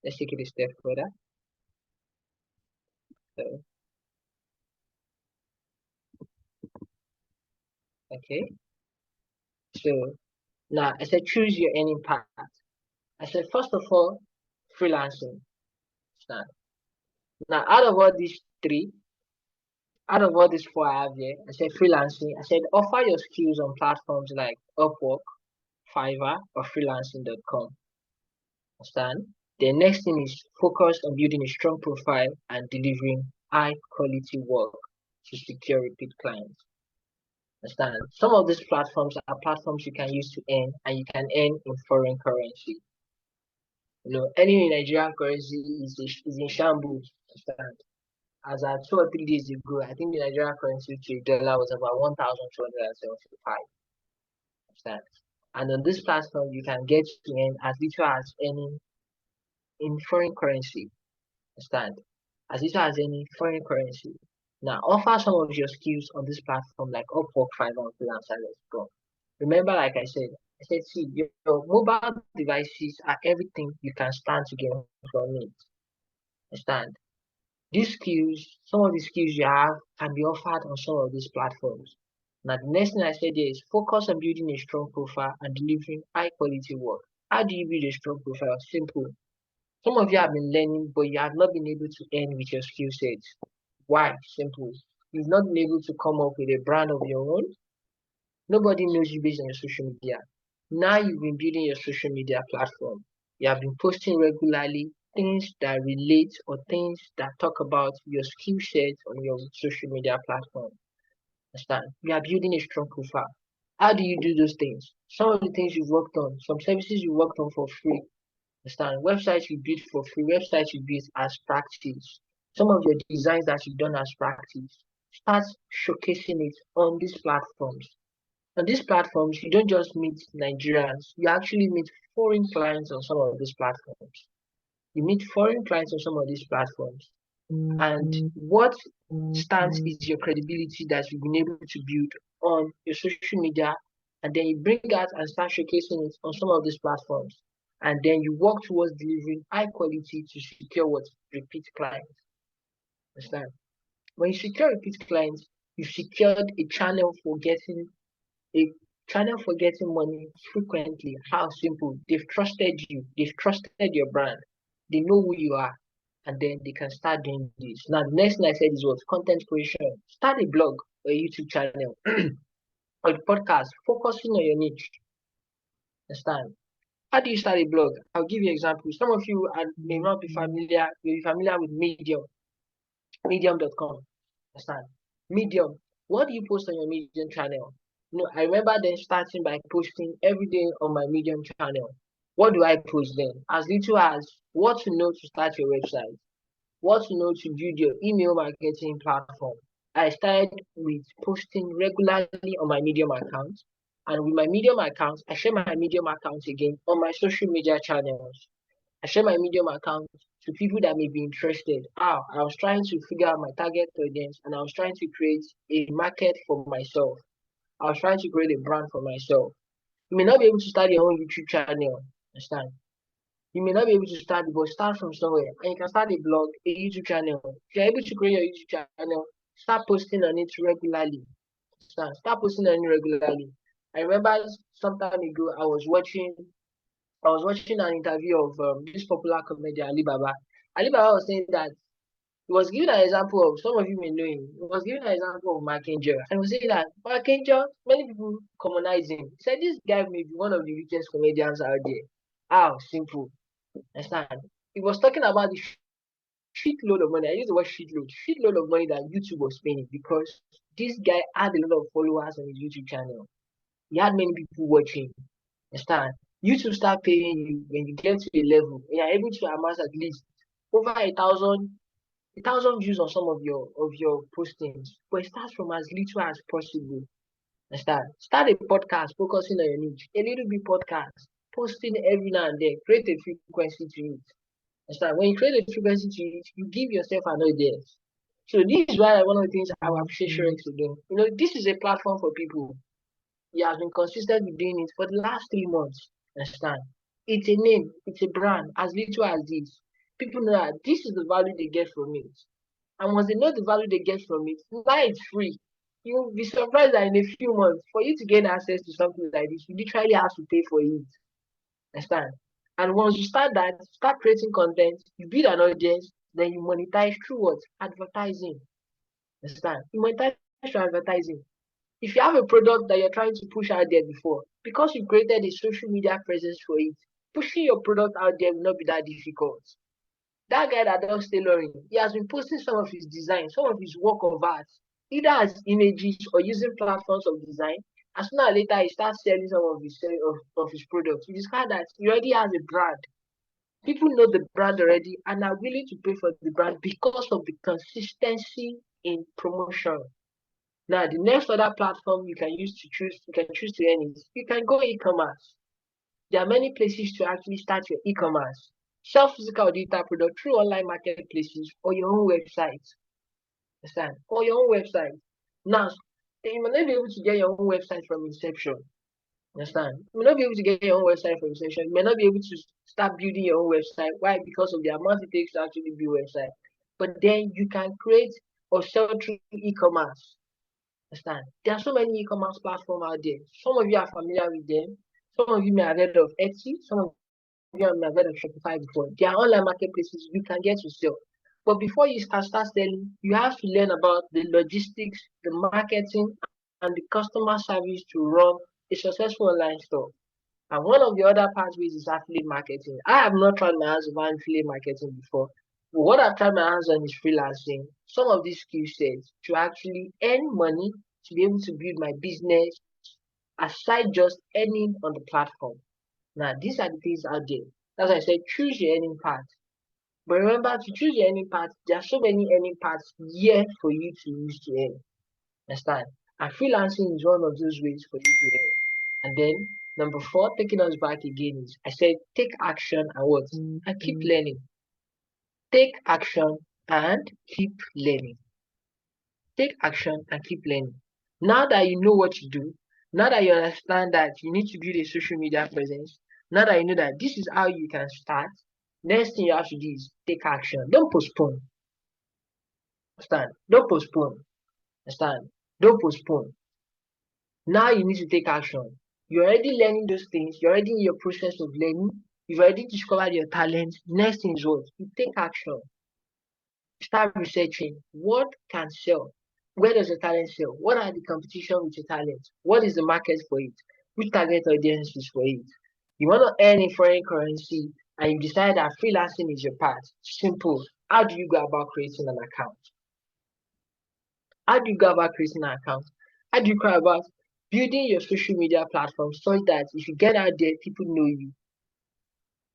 Let's take it a step further. So okay. So now I said choose your earning path. I said first of all, freelancing. Now, now out of all these four I have here, I said freelancing. I said offer your skills on platforms like Upwork, Fiverr, or freelancing.com. Understand? The next thing is focus on building a strong profile and delivering high quality work to secure repeat clients. Understand? Some of these platforms are platforms you can use to earn, and you can earn in foreign currency. Earning in Nigerian currency is in shambles. Understand? As at 2 or 3 days ago, I think the Nigerian currency to dollar was about 1,275. Understand? And on this platform, you can get to earn as little as earning in foreign currency. Understand? As little as any foreign currency. Now, offer some of your skills on this platform like Upwork, Fiverr, and Freelancer. Let's go. Remember, like I said, see, your mobile devices are everything you can stand to gain from it. Understand? These skills, some of the skills you have can be offered on some of these platforms. Now, the next thing I said is focus on building a strong profile and delivering high quality work. How do you build a strong profile? Simple. Some of you have been learning, but you have not been able to earn with your skill sets. Why? Simple. You've not been able to come up with a brand of your own. Nobody knows you based on your social media. Now you've been building your social media platform. You have been posting regularly things that relate or things that talk about your skill set on your social media platform. Understand? You are building a strong profile. How do you do those things? Some of the things you've worked on, some services you worked on for free. Understand? Websites you built for free, websites you built as practice. Some of your designs that you've done as practice. Start showcasing it on these platforms. On these platforms, you don't just meet Nigerians, you actually meet foreign clients on some of these platforms. You meet foreign clients on some of these platforms. And what stands is your credibility that you've been able to build on your social media, and then you bring out and start showcasing it on some of these platforms. And then you work towards delivering high quality to secure what? Repeat clients. Understand? When you secure repeat clients, you've secured a channel for getting money frequently. How simple. They've trusted you, they've trusted your brand, they know who you are, and then they can start doing this. Now, the next thing I said is what? Content creation. Start a blog or a YouTube channel or a podcast focusing on your niche. Understand? How do you start a blog? I'll give you an example. Some of you may not be familiar, may be familiar with medium.com. Understand? Medium. What do you post on your Medium channel? I remember then starting by posting every day on my Medium channel. What do I post then? As little as what to know to start your website, what to know to build your email marketing platform. I started with posting regularly on my Medium account. And with my Medium account, I share my Medium account again on my social media channels. I share my Medium account to people that may be interested. I was trying to figure out my target audience, and I was trying to create a market for myself. I was trying to create a brand for myself. You may not be able to start your own YouTube channel. Understand? You may not be able to start, but start from somewhere. And you can start a blog, a YouTube channel. If you're able to create your YouTube channel, start posting on it regularly. Start posting on it regularly. I remember some time ago I was watching an interview of this popular comedian Alibaba. Alibaba was saying that he was giving an example of, some of you may know him. He was giving an example of Archangel, and he was saying that Archangel, many people commonize him. He said this guy may be one of the richest comedians out there. How simple. Understand? He was talking about the shitload of money. I use the word shitload of money that YouTube was paying because this guy had a lot of followers on his YouTube channel. He had many people watching. Understand? YouTube start paying you when you get to a level and you're able to amass at least over a thousand views on some of your postings. But it starts from as little as possible. Start a podcast focusing on your niche. A little bit podcast, posting every now and then. Create a frequency to it. Understand? When you create a frequency to it, you give yourself an audience. So this is why one of the things I will appreciate Shorex for doing. This is a platform for people. He has been consistent with doing it for the last 3 months. Understand? It's a name, it's a brand, as little as this. People know that this is the value they get from it. And once they know the value they get from it, now it's free. You'll be surprised that in a few months, for you to gain access to something like this, you literally have to pay for it. Understand? And once you start that, start creating content, you build an audience, then you monetize through what? Advertising. Understand? You monetize through advertising. If you have a product that you're trying to push out there before, because you created a social media presence for it, pushing your product out there will not be that difficult. That guy that does tailoring, he has been posting some of his designs, some of his work of art, either as images or using platforms of design. As soon as later he starts selling some of his products, you discover that he already has a brand. People know the brand already and are willing to pay for the brand because of the consistency in promotion. Now, the next other platform you can choose to earn is you can go e-commerce. There are many places to actually start your e-commerce. Sell physical data product through online marketplaces or your own website. Understand? Or your own website. Now, you may not be able to get your own website from inception. Understand? You may not be able to get your own website from inception. You may not be able to start building your own website. Why? Because of the amount it takes to actually build a website. But then you can create or sell through e-commerce. Understand? There are so many e-commerce platforms out there. Some of you are familiar with them. Some of you may have heard of Etsy. Some of you may have heard of Shopify before. There are online marketplaces you can get to sell. But before you can start selling, you have to learn about the logistics, the marketing, and the customer service to run a successful online store. And one of the other pathways is affiliate marketing. I have not tried my hands on affiliate marketing before. But what I've tried my hands on is freelancing. Some of these skill sets to actually earn money to be able to build my business aside just earning on the platform. Now, these are the things out there. That's why I said choose your earning path. But remember, to choose your earning path, there are so many earning paths here for you to use to earn. Understand? And freelancing is one of those ways for you to earn. And then number four, taking us back again is I said take action and what? And keep learning. Take action and keep learning. Take action and keep learning. Now that you know what to do, now that you understand that you need to build a social media presence, now that you know that this is how you can start, next thing you have to do is take action. Don't postpone. Understand? Don't postpone. Understand? Don't postpone. Now you need to take action. You're already learning those things. You're already in your process of learning. You've already discovered your talent. Next thing is what? You take action. Start researching what can sell. Where does the talent sell? What are the competition with your talent? What is the market for it? Which target audience is for it? You want to earn in foreign currency and you decide that freelancing is your path. Simple. How do you go about creating an account? How do you go about creating an account? How do you go about building your social media platform such that if you get out there, people know you?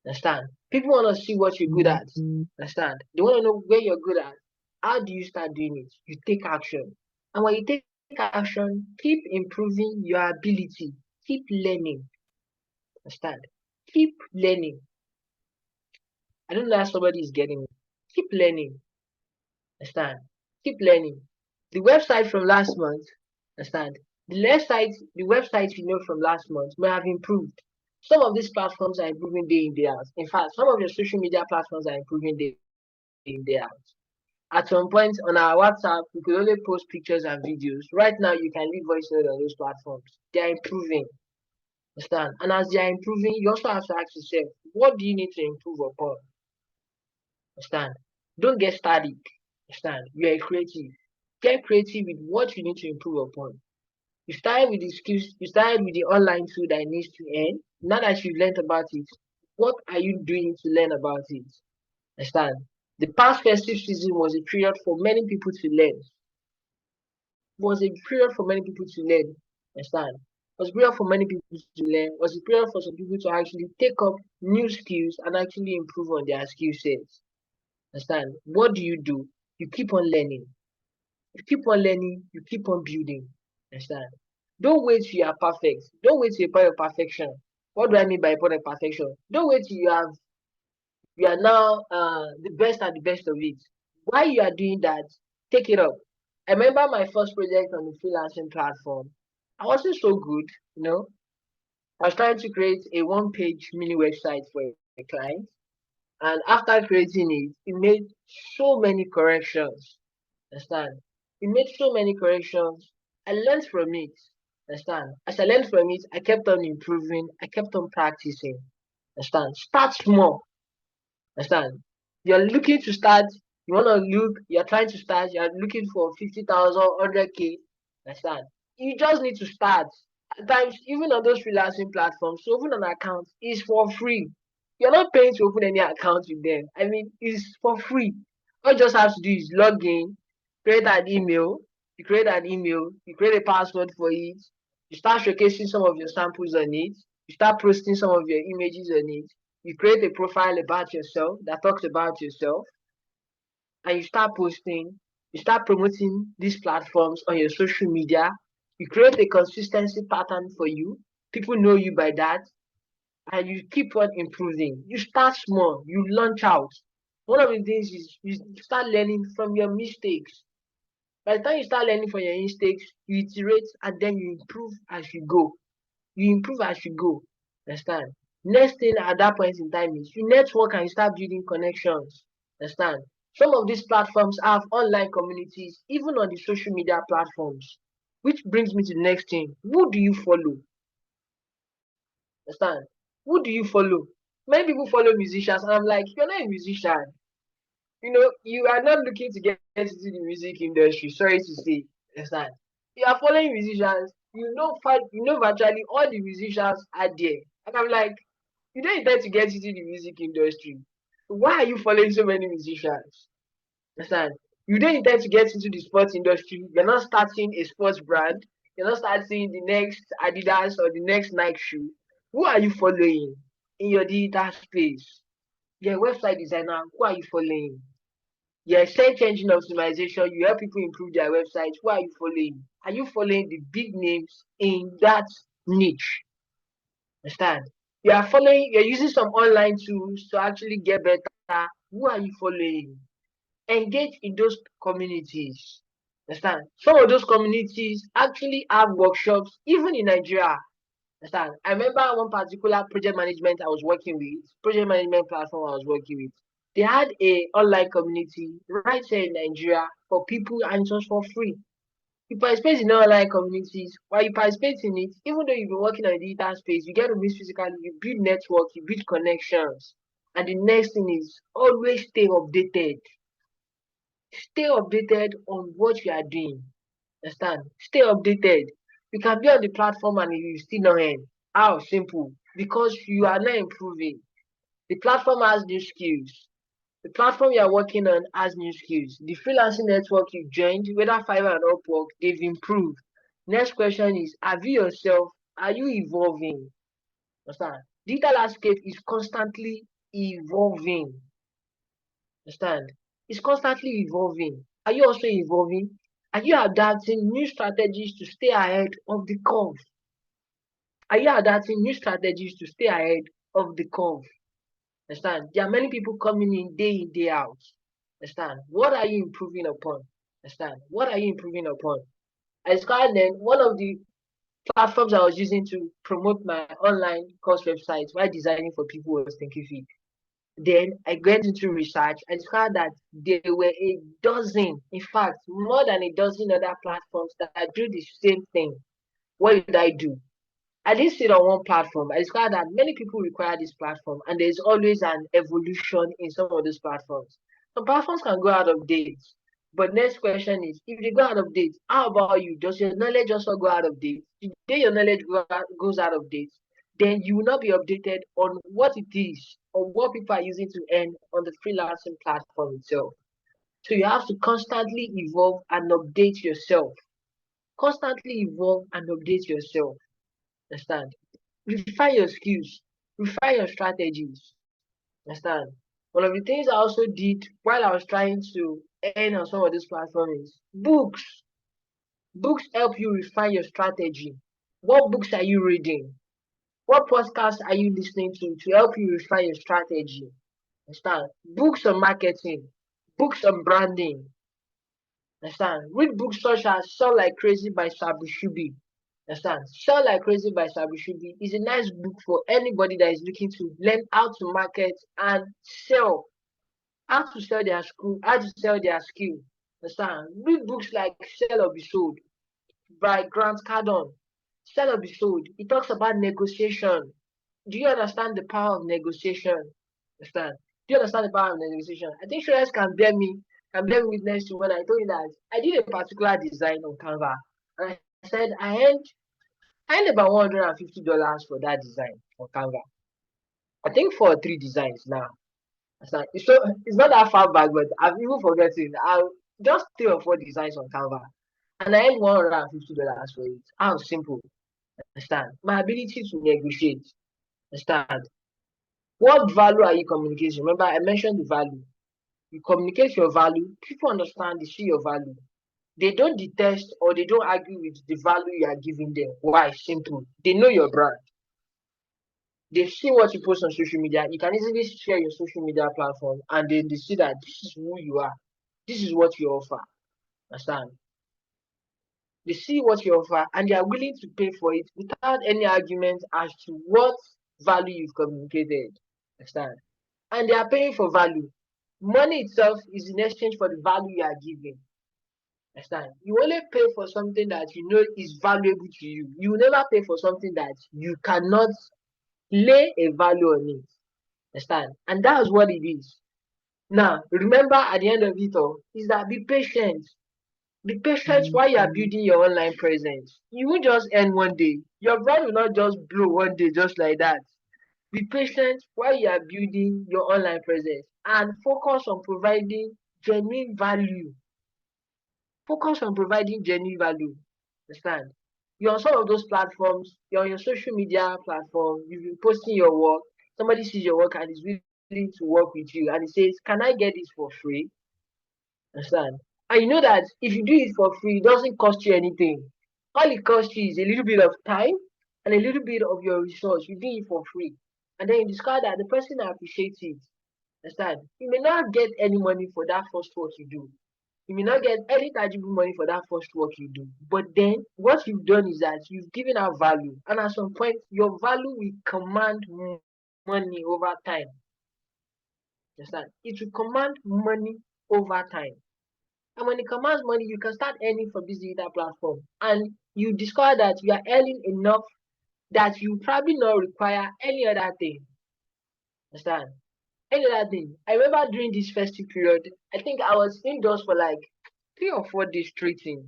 Understand? People want to see what you're good at. Understand? They want to know where you're good at. How do you start doing it? You take action. And when you take action, keep improving your ability. Keep learning. Understand? Keep learning. I don't know if somebody is getting me. Keep learning. Understand? Keep learning. The website from last month, understand? The website you know from last month may have improved. Some of these platforms are improving day in, day out. In fact, some of your social media platforms are improving day in, day out. At some point on our WhatsApp, we could only post pictures and videos. Right now, you can leave voice note on those platforms. They are improving. Understand? And as they are improving, you also have to ask yourself, what do you need to improve upon? Understand? Don't get static. Understand? You are a creative. Get creative with what you need to improve upon. You started with the skills, you started with the online tool that needs to earn. Now that you've learned about it, what are you doing to learn about it? Understand? The past festive season was a period for many people to learn. Was a period for many people to learn. Understand? Was a period for many people to learn. Was a period for some people to actually take up new skills and actually improve on their skill sets. Understand? What do? You keep on learning. You keep on learning, you keep on building. Understand? Don't wait till you are perfect. Don't wait till you point of perfection. What do I mean by point of perfection? Don't wait till you are now the best at the best of it. While you are doing that, take it up. I remember my first project on the freelancing platform. I wasn't so good, you know. I was trying to create a one-page mini website for a client, and after creating it made so many corrections. Understand? It made so many corrections. I learned from it. Understand? As I learned from it, I kept on improving. I kept on practicing. Understand? Start small. Understand? You're looking to start. You want to look. You're trying to start. You're looking for 50,000, 100K. Understand? You just need to start. At times, even on those freelancing platforms, to open an account is for free. You're not paying to open any account with them. I mean, it's for free. All you just have to do is log in, create an email. You create a password for it. You start showcasing some of your samples on it. You start posting some of your images on it. You create a profile about yourself that talks about yourself, and you start posting. You start promoting these platforms on your social media. You create a consistency pattern for you. People know you by that, and you keep on improving. You start small, you launch out. One of the things is you start learning from your mistakes. By the time you start learning from your mistakes, you iterate and then you improve as you go. You improve as you go. Understand? Next thing at that point in time is you network and you start building connections. Understand? Some of these platforms have online communities, even on the social media platforms. Which brings me to the next thing. Who do you follow? Understand? Who do you follow? Many people follow musicians, and I'm like, you're not a musician. You are not looking to get into the music industry. Sorry to say, understand? You are following musicians. Virtually all the musicians are there, and I'm like, you don't intend to get into the music industry. Why are you following so many musicians? Understand? You don't intend to get into the sports industry. You're not starting a sports brand. You don't start seeing the next Adidas or the next Nike shoe. Who are you following in your digital space? Your website designer, who are you following? Your search engine optimization, you help people improve their websites. Who are you following? Are you following the big names in that niche? Understand? You are following, you're using some online tools to actually get better. Who are you following? Engage in those communities. Understand? Some of those communities actually have workshops, even in Nigeria. Understand? I remember one particular project management platform I was working with. They had a online community right here in Nigeria for people, and it was for free. You participate in online communities. While you participate in it, even though you've been working on a digital space, you get to meet physically, you build network, you build connections. And the next thing is always stay updated. Stay updated on what you are doing. Understand? Stay updated. You can be on the platform and you still not earn. How simple? Because you are not improving. The platform has new skills. The platform you are working on has new skills. The freelancing network you joined, whether Fiverr or Upwork, they've improved. Next question is, have you yourself, are you evolving? Understand? Digital landscape is constantly evolving. Understand? It's constantly evolving. Are you also evolving? Are you adapting new strategies to stay ahead of the curve? Are you adapting new strategies to stay ahead of the curve? Understand? There are many people coming in, day out. Understand? What are you improving upon? Understand? What are you improving upon? I discovered then one of the platforms I was using to promote my online course websites while designing for people was Thinkific. Then I went into research and discovered that there were a dozen, in fact, more than a dozen other platforms that do the same thing. What did I do? I didn't sit on one platform. I discovered that many people require this platform, and there's always an evolution in some of these platforms. Some platforms can go out of date. But next question is, if they go out of date, how about you? Does your knowledge also go out of date? The day your knowledge goes out of date, then you will not be updated on what it is or what people are using to earn on the freelancing platform itself. So you have to constantly evolve and update yourself. Constantly evolve and update yourself. Understand? Refine your skills, refine your strategies. Understand? One of the things I also did while I was trying to earn on some of these platforms is books. Books help you refine your strategy. What books are you reading? What podcasts are you listening to help you refine your strategy? Understand? Books on marketing, books on branding. Understand? Read books such as Sell Like Crazy by Sabushubi. Understand? Sell Like Crazy by Sabushubi is a nice book for anybody that is looking to learn how to market and sell, how to sell their school, how to sell their skill. Understand? Read books like Sell or Be Sold by Grant Cardone. Sell or Be Sold. It talks about negotiation. Do you understand the power of negotiation? Understand? Do you understand the power of negotiation? I think Shreyas can bear witness to when I told you that I did a particular design on Canva. And I said I earned about $150 for that design on Canva. I think for three designs now. So it's not that far back, but I've even forgotten. I'll just three or four designs on Canva. And I earned $150 for it. How simple. Understand? My ability to negotiate. Understand? What value are you communicating? Remember, I mentioned the value. You communicate your value, people understand, they see your value. They don't detest or they don't argue with the value you are giving them. Why? Simple. They know your brand. They see what you post on social media. You can easily share your social media platform and then they see that this is who you are. This is what you offer. Understand? They see what you offer and they are willing to pay for it without any argument as to what value you've communicated. Understand? And they are paying for value. Money itself is in exchange for the value you are giving. Understand? You only pay for something that you know is valuable to you. You will never pay for something that you cannot lay a value on it. Understand? And that's what it is. Now, remember at the end of it all, is that be patient. Be patient while you are building your online presence. You won't just end one day. Your brand will not just blow one day just like that. Be patient while you are building your online presence and focus on providing genuine value. Focus on providing genuine value. Understand? You're on some of those platforms, you're on your social media platform, you've been posting your work, somebody sees your work and is willing to work with you and he says, can I get this for free? Understand? And you know that if you do it for free, it doesn't cost you anything. All it costs you is a little bit of time and a little bit of your resource. You do it for free. And then you discover that the person appreciates it. Understand? You may not get any money for that first work you do. You may not get any tangible money for that first work you do. But then what you've done is that you've given out value. And at some point, your value will command money over time. Understand? It will command money over time. And when it commands money, you can start earning from this digital platform. And you discover that you are earning enough that you probably not require any other thing. Understand? Any other thing. I remember during this festive period, I think I was indoors for like 3 or 4 days straight in.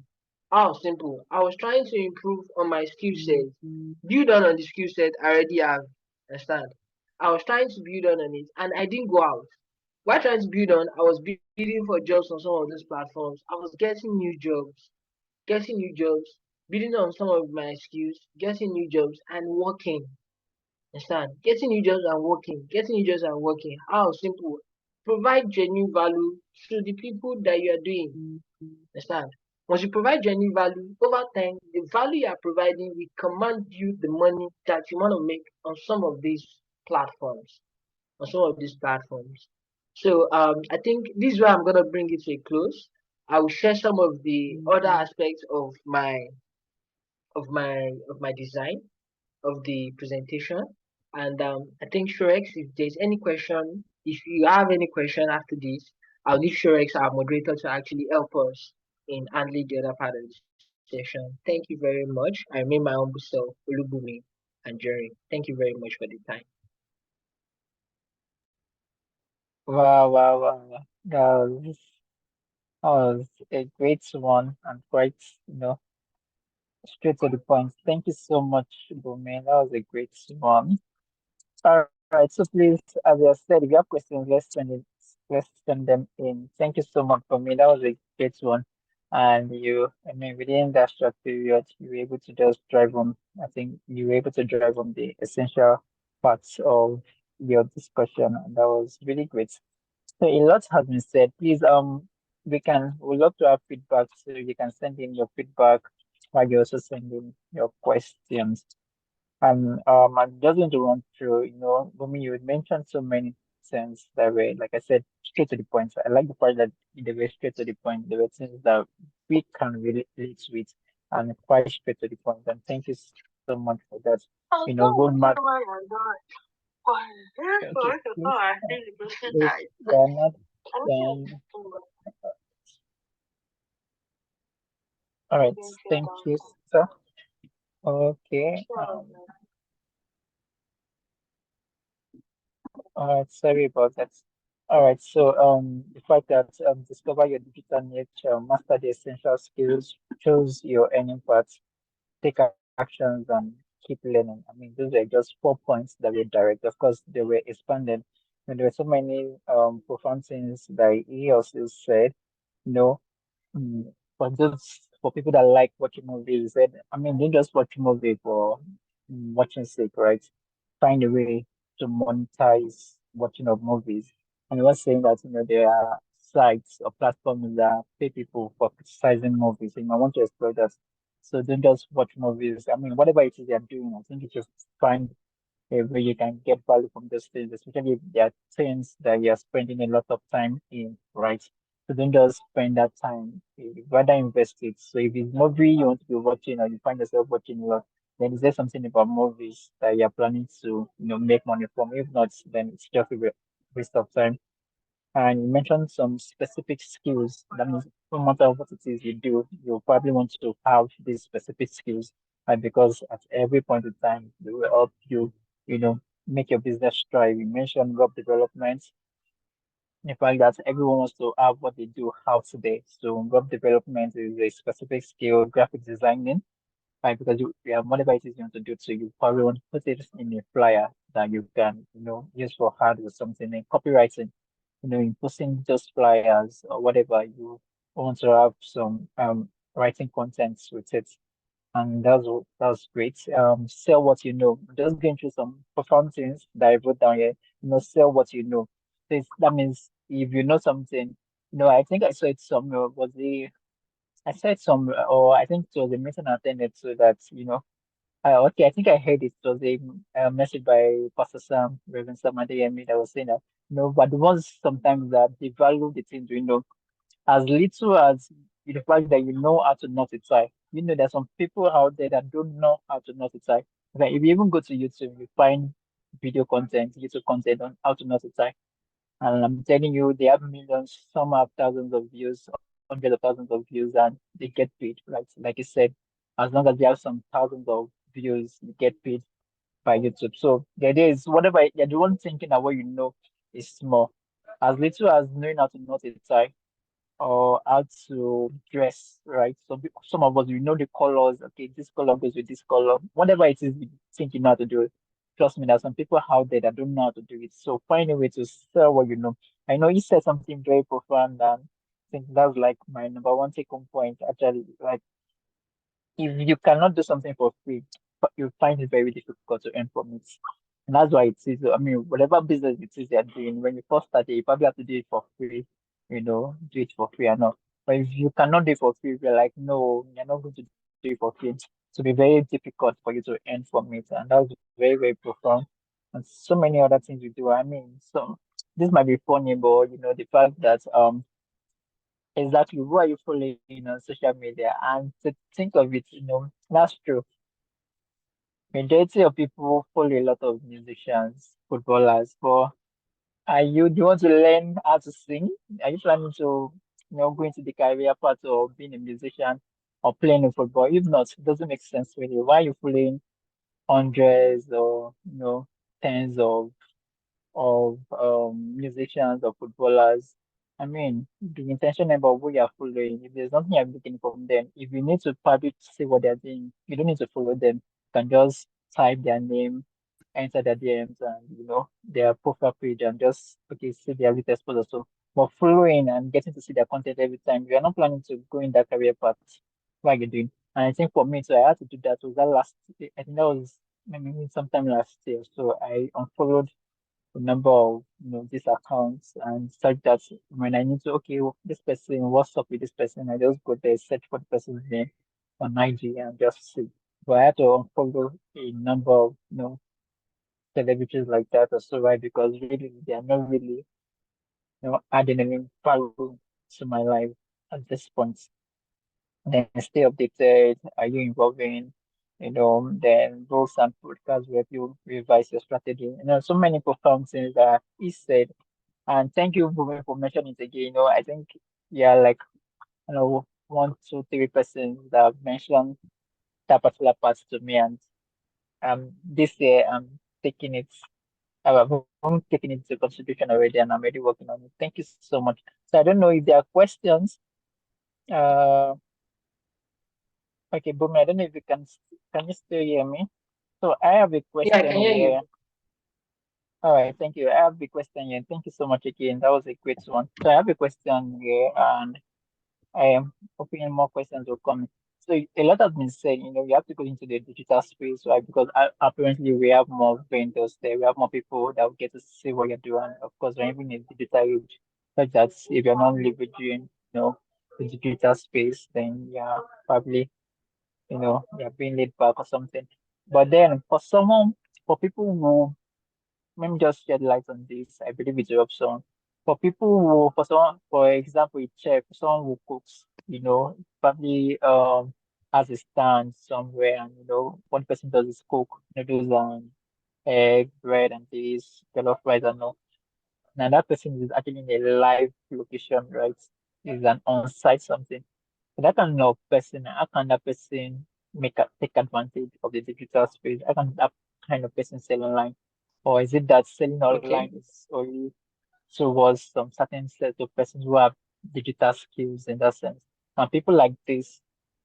How simple. I was trying to improve on my skill set, build on the skill set I already have. Understand? I was trying to build on it and I didn't go out. While trying to build on, I was bidding for jobs on some of these platforms. I was getting new jobs, building on some of my skills, getting new jobs and working. Understand? Getting new jobs and working, getting new jobs and working. How simple. Provide genuine value to the people that you are doing. Understand? Once you provide genuine value, over time, the value you are providing will command you the money that you want to make on some of these platforms. On some of these platforms. So I think this is where I'm gonna bring it to a close. I will share some of the other aspects of my design of the presentation. And I think Shorex, if there's any question, if you have any question after this, I'll leave Shorex, our moderator, to actually help us in handling the other part of the session. Thank you very much. I remain my humble self, Olubunmi Anjorin. Thank you very much for the time. Wow, wow, wow, wow. That was a great one and quite, straight to the point. Thank you so much, Bowman. That was a great one. All right, so please, as I said, if you have questions, let's send them in. Thank you so much for me. That was a great one. And I mean, within that short period, you were able to just drive on. I think you were able to drive on the essential parts of your discussion, and that was really great. So a lot has been said. Please, we love to have feedback, so you can send in your feedback while you also send in your questions. And I'm just going to run through, Bumi, you had mentioned so many things that were, like I said, straight to the point. So I like the part that they were straight to the point. There were things that we can relate with and quite straight to the point. And thank you so much for that. Roadmap. Okay, please. Wait, we are not done. All right, thank you, sir. Okay. All right, sorry about that. All right, so the fact that discover your digital niche, master the essential skills, choose your earning path, take actions, and keep learning. I mean, those are just 4 points that were direct. Of course, they were expanded, and there were so many profound things that he also said. You know, for people that like watching movies, said, I mean, don't just watch a movie for watching sake, right? Find a way to monetize watching of movies. And he was saying that there are sites or platforms that pay people for criticizing movies. You might want to explore that. So don't just watch movies. I mean, whatever it is you're doing, I think you just find where you can get value from those things, especially if there are things that you're spending a lot of time in, right? So don't just spend that time, rather invest it. So if it's movie you want to be watching or you find yourself watching a lot, then is there something about movies that you're planning to, make money from? If not, then it's just a waste of time. And you mentioned some specific skills. That means no matter what it is you do, you probably want to have these specific skills. And because at every point in time, they will help you, make your business thrive. You mentioned web development. In fact, that everyone wants to have what they do how today. So web development is a specific skill, graphic designing, right? Because you have whatever it is you want to do, so you probably want to put it in a flyer that you can, use for hard or something. And copywriting, in posting those flyers or whatever, you want to have some writing contents with it. and that's great. Sell what you know. Just going through some profound things that I wrote down here. Sell what you know. That means if you know something, I think I saw it somewhere. I said some, or I think it was a meeting I attended so that, okay, I think I heard it. It was a message by Pastor Sam, Reverend Sam Adeyemi, that was saying that, but the ones sometimes that they value the things as little as the fact that you know how to knot a tie. There's some people out there that don't know how to knot a tie. Like if you even go to YouTube, you find video content, YouTube content on how to knot a tie. And I'm telling you, they have millions, some have thousands of views, hundreds of thousands of views, and they get paid, right? Like you said, as long as they have some thousands of views, you get paid by YouTube. So the idea is whatever you're the one thinking that what you know is small. As little as knowing how to knot a tie or how to dress, right? Some of us we know the colors. Okay, this color goes with this color. Whatever it is, we think you know how to do it. Trust me, there's some people out there that don't know how to do it. So find a way to sell what you know. I know you said something very profound, and I think that's like my number one take home point. Actually, like if you cannot do something for free, but you find it very difficult to earn from it. And that's why it is, I mean, whatever business it is you're doing, when you first start it, you probably have to do it for free, do it for free and all. But if you cannot do it for free, if you're like, no, you're not going to do it for free, it will be very difficult for you to earn from it. And that's very, very profound. And so many other things you do. I mean, so this might be funny, but the fact that exactly who are you following on social media? And to think of it, that's true. Majority of people follow a lot of musicians, footballers, but do you want to learn how to sing? Are you planning to, go into the career path of being a musician or playing in football? If not, it doesn't make sense really. Why are you following hundreds or, tens of musicians or footballers? I mean, the intention about who you're following, if there's nothing you're looking from them, if you need to probably see what they're doing, you don't need to follow them. You can just type their name, enter their DMs and their profile page and just okay, see their latest post or so. But following and getting to see their content every time, you are not planning to go in that career path. What are you doing? And I think for me, so I had to do that. Was that last? I think that was maybe sometime last year. So I unfollowed a number of these accounts and such that when I need to this person, what's up with this person, I just go there, search for the person's name on IG and just see. But I had to unfollow a number of celebrities like that or so, right? Because really they are not really adding any value to my life at this point. Then stay updated. Are you involving? Then rules and podcasts where you revise your strategy. So many profound things that he said. And thank you for mentioning it again. I think yeah, like one, two, three persons that have mentioned that particular part to me, and this year I'm taking it. I've taken it into consideration already, and I'm already working on it. Thank you so much. So I don't know if there are questions. Uh, okay, Boomy, I don't know if you can you still hear me? So I have a Yeah, I can question hear you. here. All right, thank you. I have a question here. Thank you so much again. That was a great one. So I have a question here, and I am hoping more questions will come. So a lot has been said, you have to go into the digital space, right? Because apparently we have more vendors there, we have more people that will get to see what you're doing. Of course, we're even in digital age, such that if you're not leveraging, the digital space, then yeah, probably, you're being laid back or something. But then for people who let me just shed light on this. I believe it's your option. For someone, for example, a chef, someone who cooks, probably has a stand somewhere, and one person does is cook noodles and egg, bread, and this jollof rice and all. Now that person is actually in a live location, right? Is an on-site something. So that kind of person, how can that person take advantage of the digital space? How can that kind of person sell online? Or is it that selling Okay. online is only towards some certain set of persons who have digital skills in that sense? And people like this,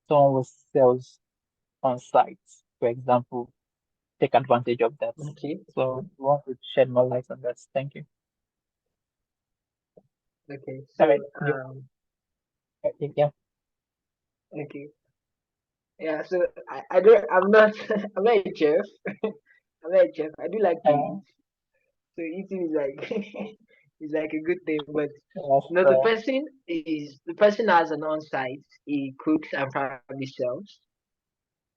someone who sells on sites, for example, take advantage of that. Okay. So we want to shed more light on that. Thank you. Okay. All So right. um Yeah. okay. Yeah, so I don't, I'm not, I'm not a chef. I'm not a chef. I do like to Uh, eat. So eating is like, is like a good thing. But yes, no, the person has an on-site. He cooks and probably sells.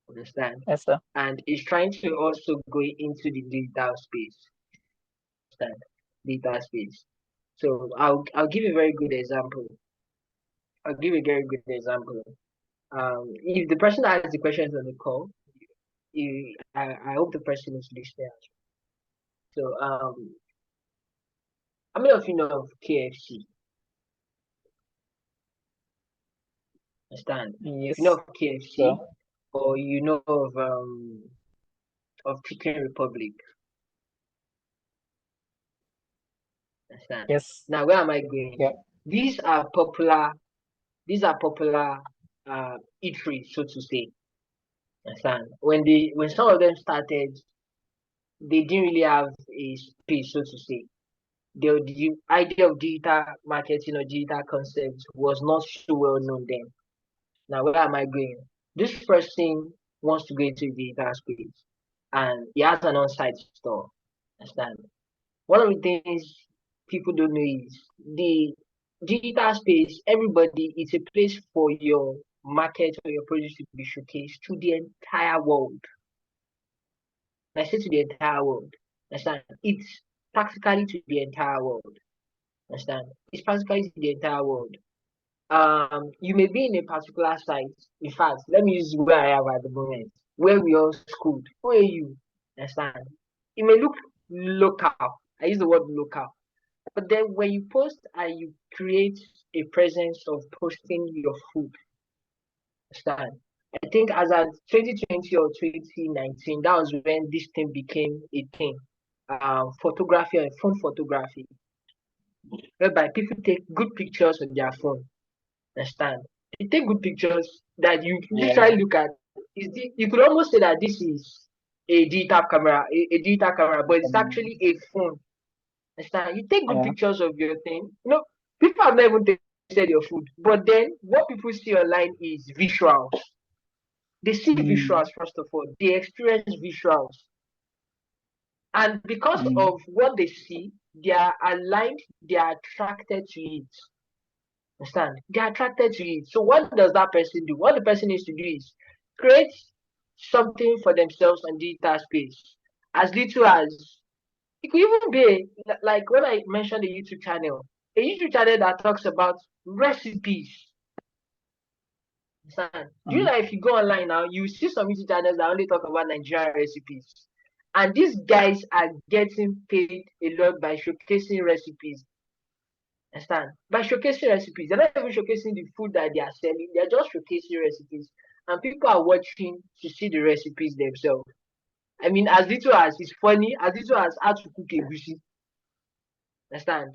Understand? yes, sir. And is trying to also go into the digital space. Understand? Digital space. So I'll give a very good example. I'll give a very good example. If the person asks the questions on the call, I hope the person is listening. So how many of you know of KFC? Understand? If you know Yes, of KFC sir. or you know of Chicken Republic, understand? Yes, Now where am I going? yeah, These are popular. These are popular eateries, so to say. Understand? When some of them started, they didn't really have a space, so to say. The idea of digital marketing or digital concept was not so well known then. Now, where am I going? This person wants to go into the digital space and he has an on-site store. Understand? One of the things people don't know is the digital space, everybody, it's a place for your market or your produce to be showcased to the entire world. I say to the entire world. Understand? It's practically to the entire world. Understand? It's practically to the entire world. You may be in a particular site. In fact, let me use where I am at the moment, where we all schooled. Who are you? Understand? It may look local. I use the word local. But then when you post and you create a presence of posting your food, understand? I think as at 2020 or 2019, that was when this thing became a thing. Photography and phone photography, whereby people take good pictures on their phone. Understand? You take good pictures that you literally yeah, look at. You could almost say that this is a digital camera, but it's actually a phone. Understand? You take good yeah, pictures of your thing. You know, people have not even tasted your food, but then what people see online is visuals. They see mm, visuals first of all. They experience visuals, and because mm, of what they see, they are aligned. They are attracted to it. Understand? They're attracted to it. So what does that person do? What the person needs to do is create something for themselves on digital space. As little as it could even be like when I mentioned a YouTube channel that talks about recipes. Understand? Do you mm, know if you go online now, you see some YouTube channels that only talk about Nigerian recipes. And these guys are getting paid a lot by showcasing recipes. Understand? By showcasing recipes, they're not even showcasing the food that they are selling, they're just showcasing recipes. And people are watching to see the recipes themselves. I mean, as little as it's funny, as little as how to cook a gushi. Understand?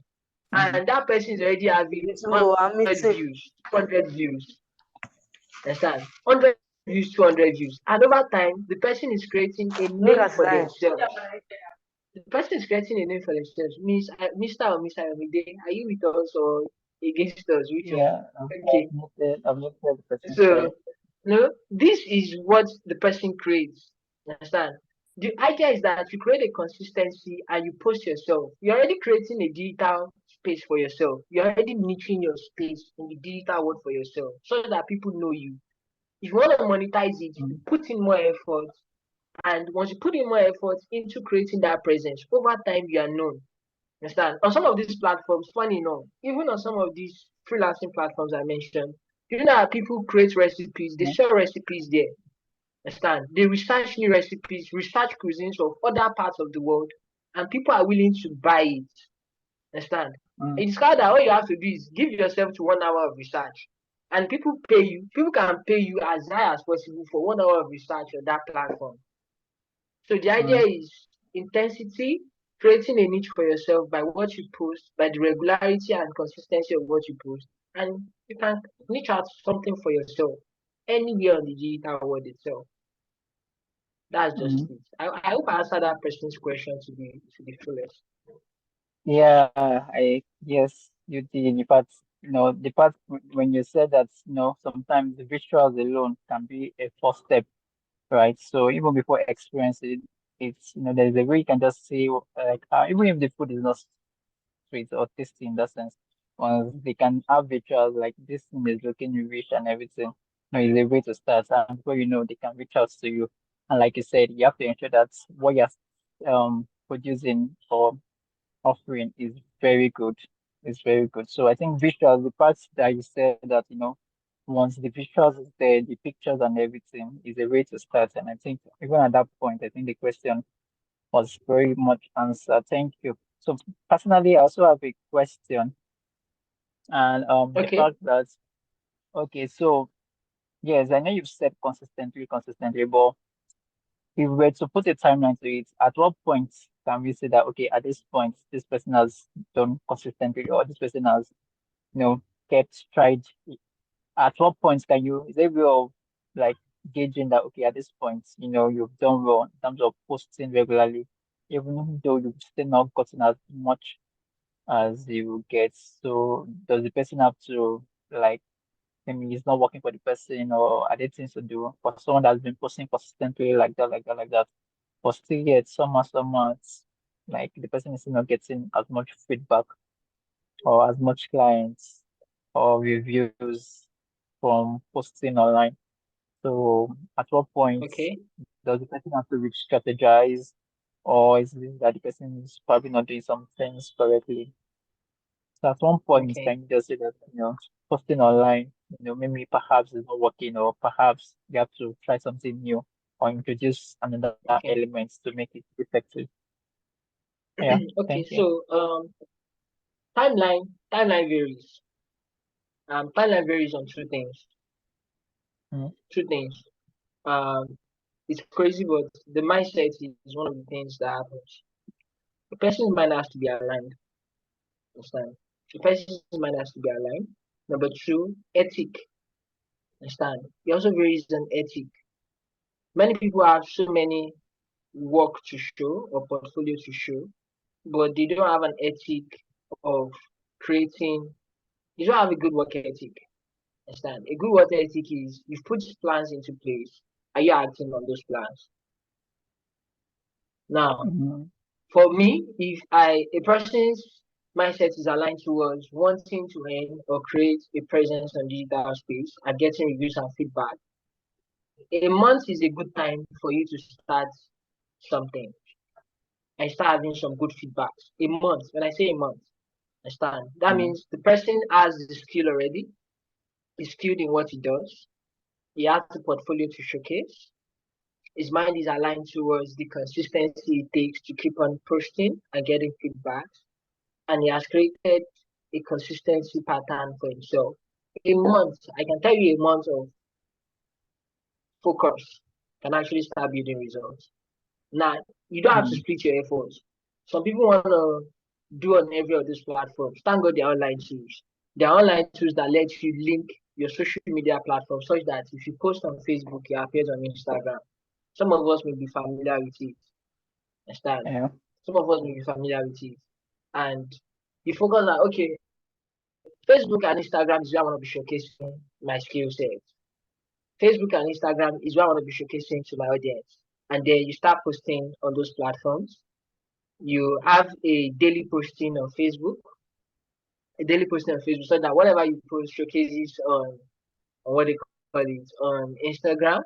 mm, And that person is already having So I'm 100 meeting. views, 200 views. Understand? 100 views, 200 views. And over time, the person is creating a Look name at for time. themselves. The person is creating a name for themselves. Miss, Mr. or Miss Ayomide, are you with us or against us? Which one? yeah. Okay. I've noted the person's So, side. no, this is what the person creates. Understand? The idea is that you create a consistency and you post yourself. You're already creating a digital space for yourself. You're already niching your space in the digital world for yourself so that people know you. If you want to monetize it, you Mm, put in more effort. And once you put in more effort into creating that presence, over time you are known. Understand? On some of these platforms, funny enough, even on some of these freelancing platforms I mentioned, you know that people create recipes, they mm, sell recipes there. Understand? They research new recipes, research cuisines of other parts of the world, and people are willing to buy it. Understand? mm, It's kind that all you have to do is give yourself to 1 hour of research. And people pay you, people can pay you as high as possible for 1 hour of research on that platform. So the idea mm, is intensity, creating a niche for yourself by what you post, by the regularity and consistency of what you post, and you can niche out something for yourself anywhere on the digital world itself. That's just mm. it. I hope I answered that person's question to the fullest. Yeah, I yes, you did. In fact, the part when you said that, sometimes the visuals alone can be a first step, right? So even before experiencing it, there's a way you can just say, like, even if the food is not sweet or tasty in that sense, once they can have visuals like this thing is looking rich and everything, is a way to start. And before you know, they can reach out to you. And like you said, you have to ensure that what you're producing or offering is very good. It's very good. So I think visuals, the parts that you said that, once the visuals is there, the pictures and everything is a way to start. And I think even at that point, I think the question was very much answered. Thank you. So personally, I also have a question, and the Okay, fact that, okay, so yes, I know you've said consistently, but if we were to put a timeline to it, at what point can we say that, okay, at this point, this person has done consistently, or this person has, kept tried? At what point can you, is there a way of like gauging that, okay, at this point, you've done well in terms of posting regularly, even though you've still not gotten as much as you get? So does the person have to, like, maybe it's not working for the person, or are there things to do for someone that's been posting consistently like that, but still yet somehow it's like the person is not getting as much feedback or as much clients or reviews from posting online? So at what point okay, does the person have to re-strategize, or is it that the person is probably not doing some things correctly? So at one point, okay, can you just say that, posting online, maybe perhaps it's not working, or perhaps you have to try something new or introduce another okay. element to make it effective? Yeah, Okay, thank you. so timeline varies. Timeline varies on Mm, two things. Um, it's crazy, but the mindset is one of the things that happens. The person's mind has to be aligned. Understand? The person's mind has to be aligned. Number two, ethic. Understand? It also varies on ethic. Many people have so many work to show or portfolio to show, but they don't have an ethic of creating. They don't have a good work ethic. Understand? A good work ethic is you've put plans into place. Are you acting on those plans? Now, mm, for me, if a person's mindset is aligned towards wanting to earn or create a presence on digital space and getting reviews and feedback, a month is a good time for you to start something and start having some good feedbacks. A month, when I say a month, understand? That mm, means the person has the skill already, is skilled in what he does, he has the portfolio to showcase, his mind is aligned towards the consistency it takes to keep on posting and getting feedbacks, and he has created a consistency pattern for himself. A month, I can tell you a month of focus can actually start building results. Now, you don't have to mm, split your efforts. Some people want to do on every of these platforms. Thank God they're online tools. They're online tools that let you link your social media platform such that if you post on Facebook, it appears on Instagram. Some of us may be familiar with it. Understand? yeah. Some of us may be familiar with it. And you focus on, okay, Facebook and Instagram is where I want to be showcasing my skill set. Facebook and Instagram is where I want to be showcasing to my audience. And then you start posting on those platforms. You have a daily posting on Facebook, so that whatever you post showcases on what they call it on Instagram.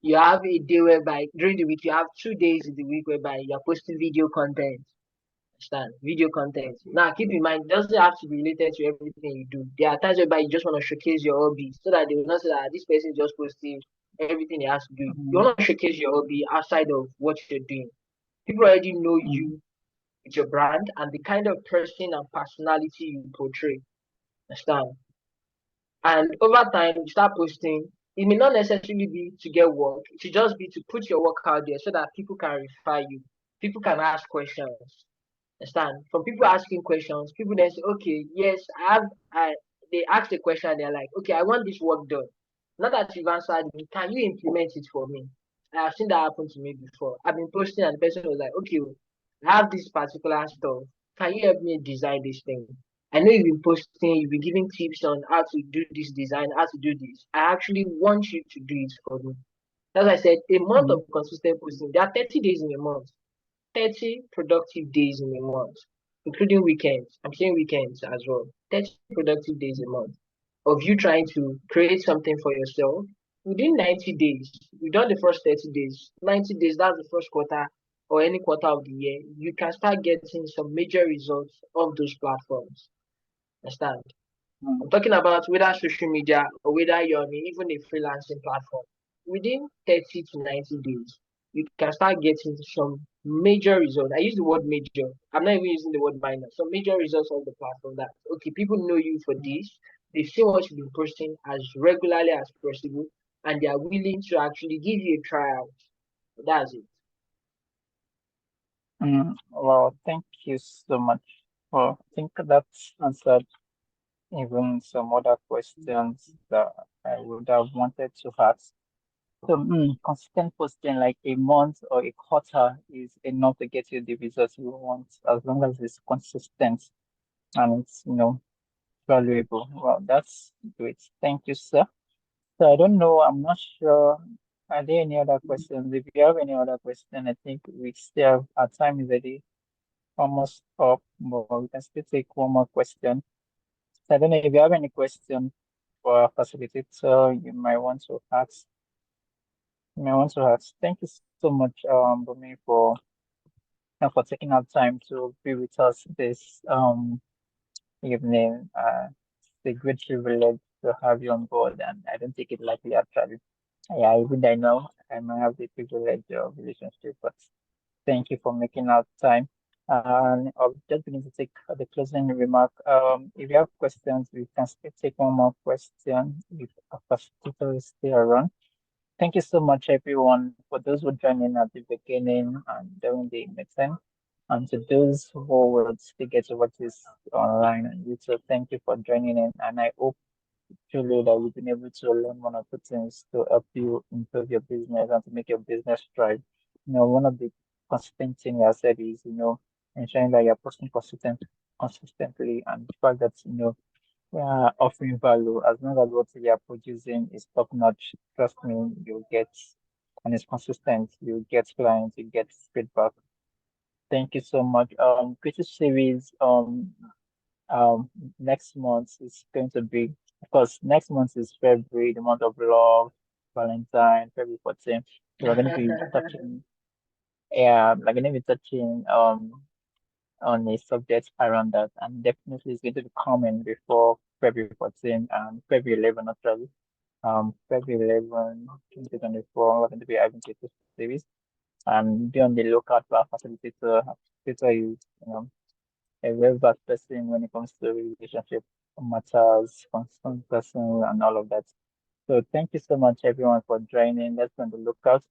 You have a day whereby during the week you have 2 days in the week whereby you're posting video content. Understand? Video content. Now keep in mind, it doesn't have to be related to everything you do. There are times whereby you just want to showcase your hobby so that they will not say that this person just posting everything he has to do. You Mm, want to showcase your hobby outside of what you're doing. People already know mm, you with your brand and the kind of person and personality you portray. Understand? And over time, you start posting. It may not necessarily be to get work. It should just be to put your work out there so that people can refer you. People can ask questions. Understand? From people asking questions, people then say, okay, yes, they ask a question, they're like, okay, I want this work done. Not that you've answered me, can you implement it for me? I have seen that happen to me before. I've been posting and the person was like, okay, I have this particular stuff. Can you help me design this thing? I know you've been posting, you've been giving tips on how to do this design, how to do this. I actually want you to do it for me. As I said, a month of Mm, consistent posting. There are 30 days in a month, 30 productive days in a month, including weekends. I'm saying weekends as well. 30 productive days a month of you trying to create something for yourself within 90 days. You've done the first 30 days. 90 days, that's the first quarter or any quarter of the year. You can start getting some major results of those platforms. Understand? mm, I'm talking about whether social media or whether you're on even a freelancing platform. Within 30 to 90 days, you can start getting some major results. I use the word major. I'm not even using the word minor. Some major results of the platform that, okay, people know you for mm, this. They've seen what you've been posting as regularly as possible, and they are willing to actually give you a tryout. That's it. Well, thank you so much. Well, I think that's answered even some other questions that I would have wanted to ask. So, consistent posting like a month or a quarter is enough to get you the results you want, as long as it's consistent and it's, valuable. Well, that's great. Thank you, sir. So I don't know. I'm not sure. Are there any other questions? If you have any other question, I think we still have, our time is already almost up, but we can still take one more question. So I don't know if you have any question for our facilitator, you might want to ask. Thank you so much, Bumi, for taking out time to be with us this evening. It's a great privilege to have you on board, and I don't take it lightly actually. Yeah, even I know I might have the privilege of relationship, but thank you for making out time. And I'll just begin to take the closing remark. If you have questions, we can still take one more question if a facilitator is still around. Thank you so much, everyone, for those who joined in at the beginning and during the meeting, and to those who would still get to watch this online on YouTube. Thank you for joining in, and I hope truly that you've been able to learn one or two things to help you improve your business and to make your business thrive. One of the consistent thing I said is, ensuring that you're posting consistently, and the fact that, offering value as long as what you are producing is top notch. Trust me, you'll get, and it's consistent, you'll get clients, you get feedback. Thank you so much. Creative series, um, next month is going to be, of course, next month is February, the month of love, Valentine, February 14th. So we're going to be touching, yeah, we're going to be touching, on a subject around that, and definitely it's going to be coming before February 14 and February 11 actually. February 11, 2024, we're going to be having this series, and be on the lookout for our facilitator. Facilitator is, a very bad person when it comes to relationship matters, concern person, and all of that. So thank you so much, everyone, for joining. Let's be on the lookout.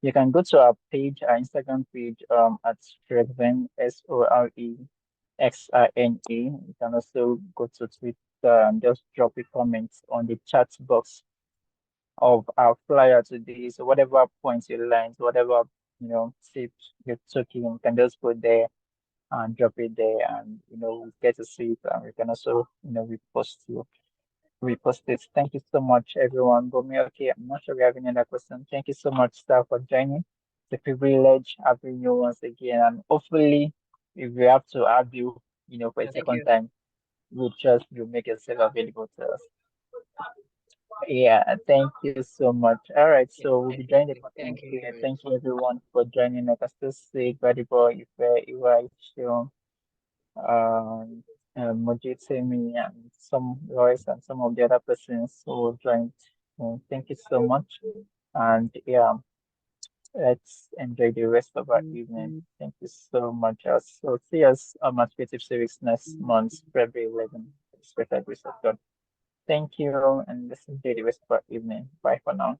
You can go to our page, our Instagram page, at Sorexine, Sorexine. You can also go to Twitter and just drop a comment on the chat box of our flyer today. So whatever points you learned, whatever tips you're taking, you can just put there and drop it there, and we get to see it, and we can also repost it. Thank you so much, everyone. Gomi, okay, I'm not sure we have any other questions. Thank you so much, staff, for joining. It's a privilege having you once again, and hopefully, if we have to have you, for a Yeah, thank second you. time, we'll trust you make yourself available to us. Yeah, thank you so much. All right, Yeah, so we'll be joining the curtain thank you here. very Thank you, everyone, for joining. I can still say, Gbadibo, Ife, Iwa, um, Mojitemi, and some Royce and some of the other persons who joined. Thank you so much. And yeah, let's enjoy the rest of our evening. much. Thank you so much. So see us at Creative Civics next month, February 11th. Special grace of God. Thank you, and let's enjoy the rest of our evening. Bye for now.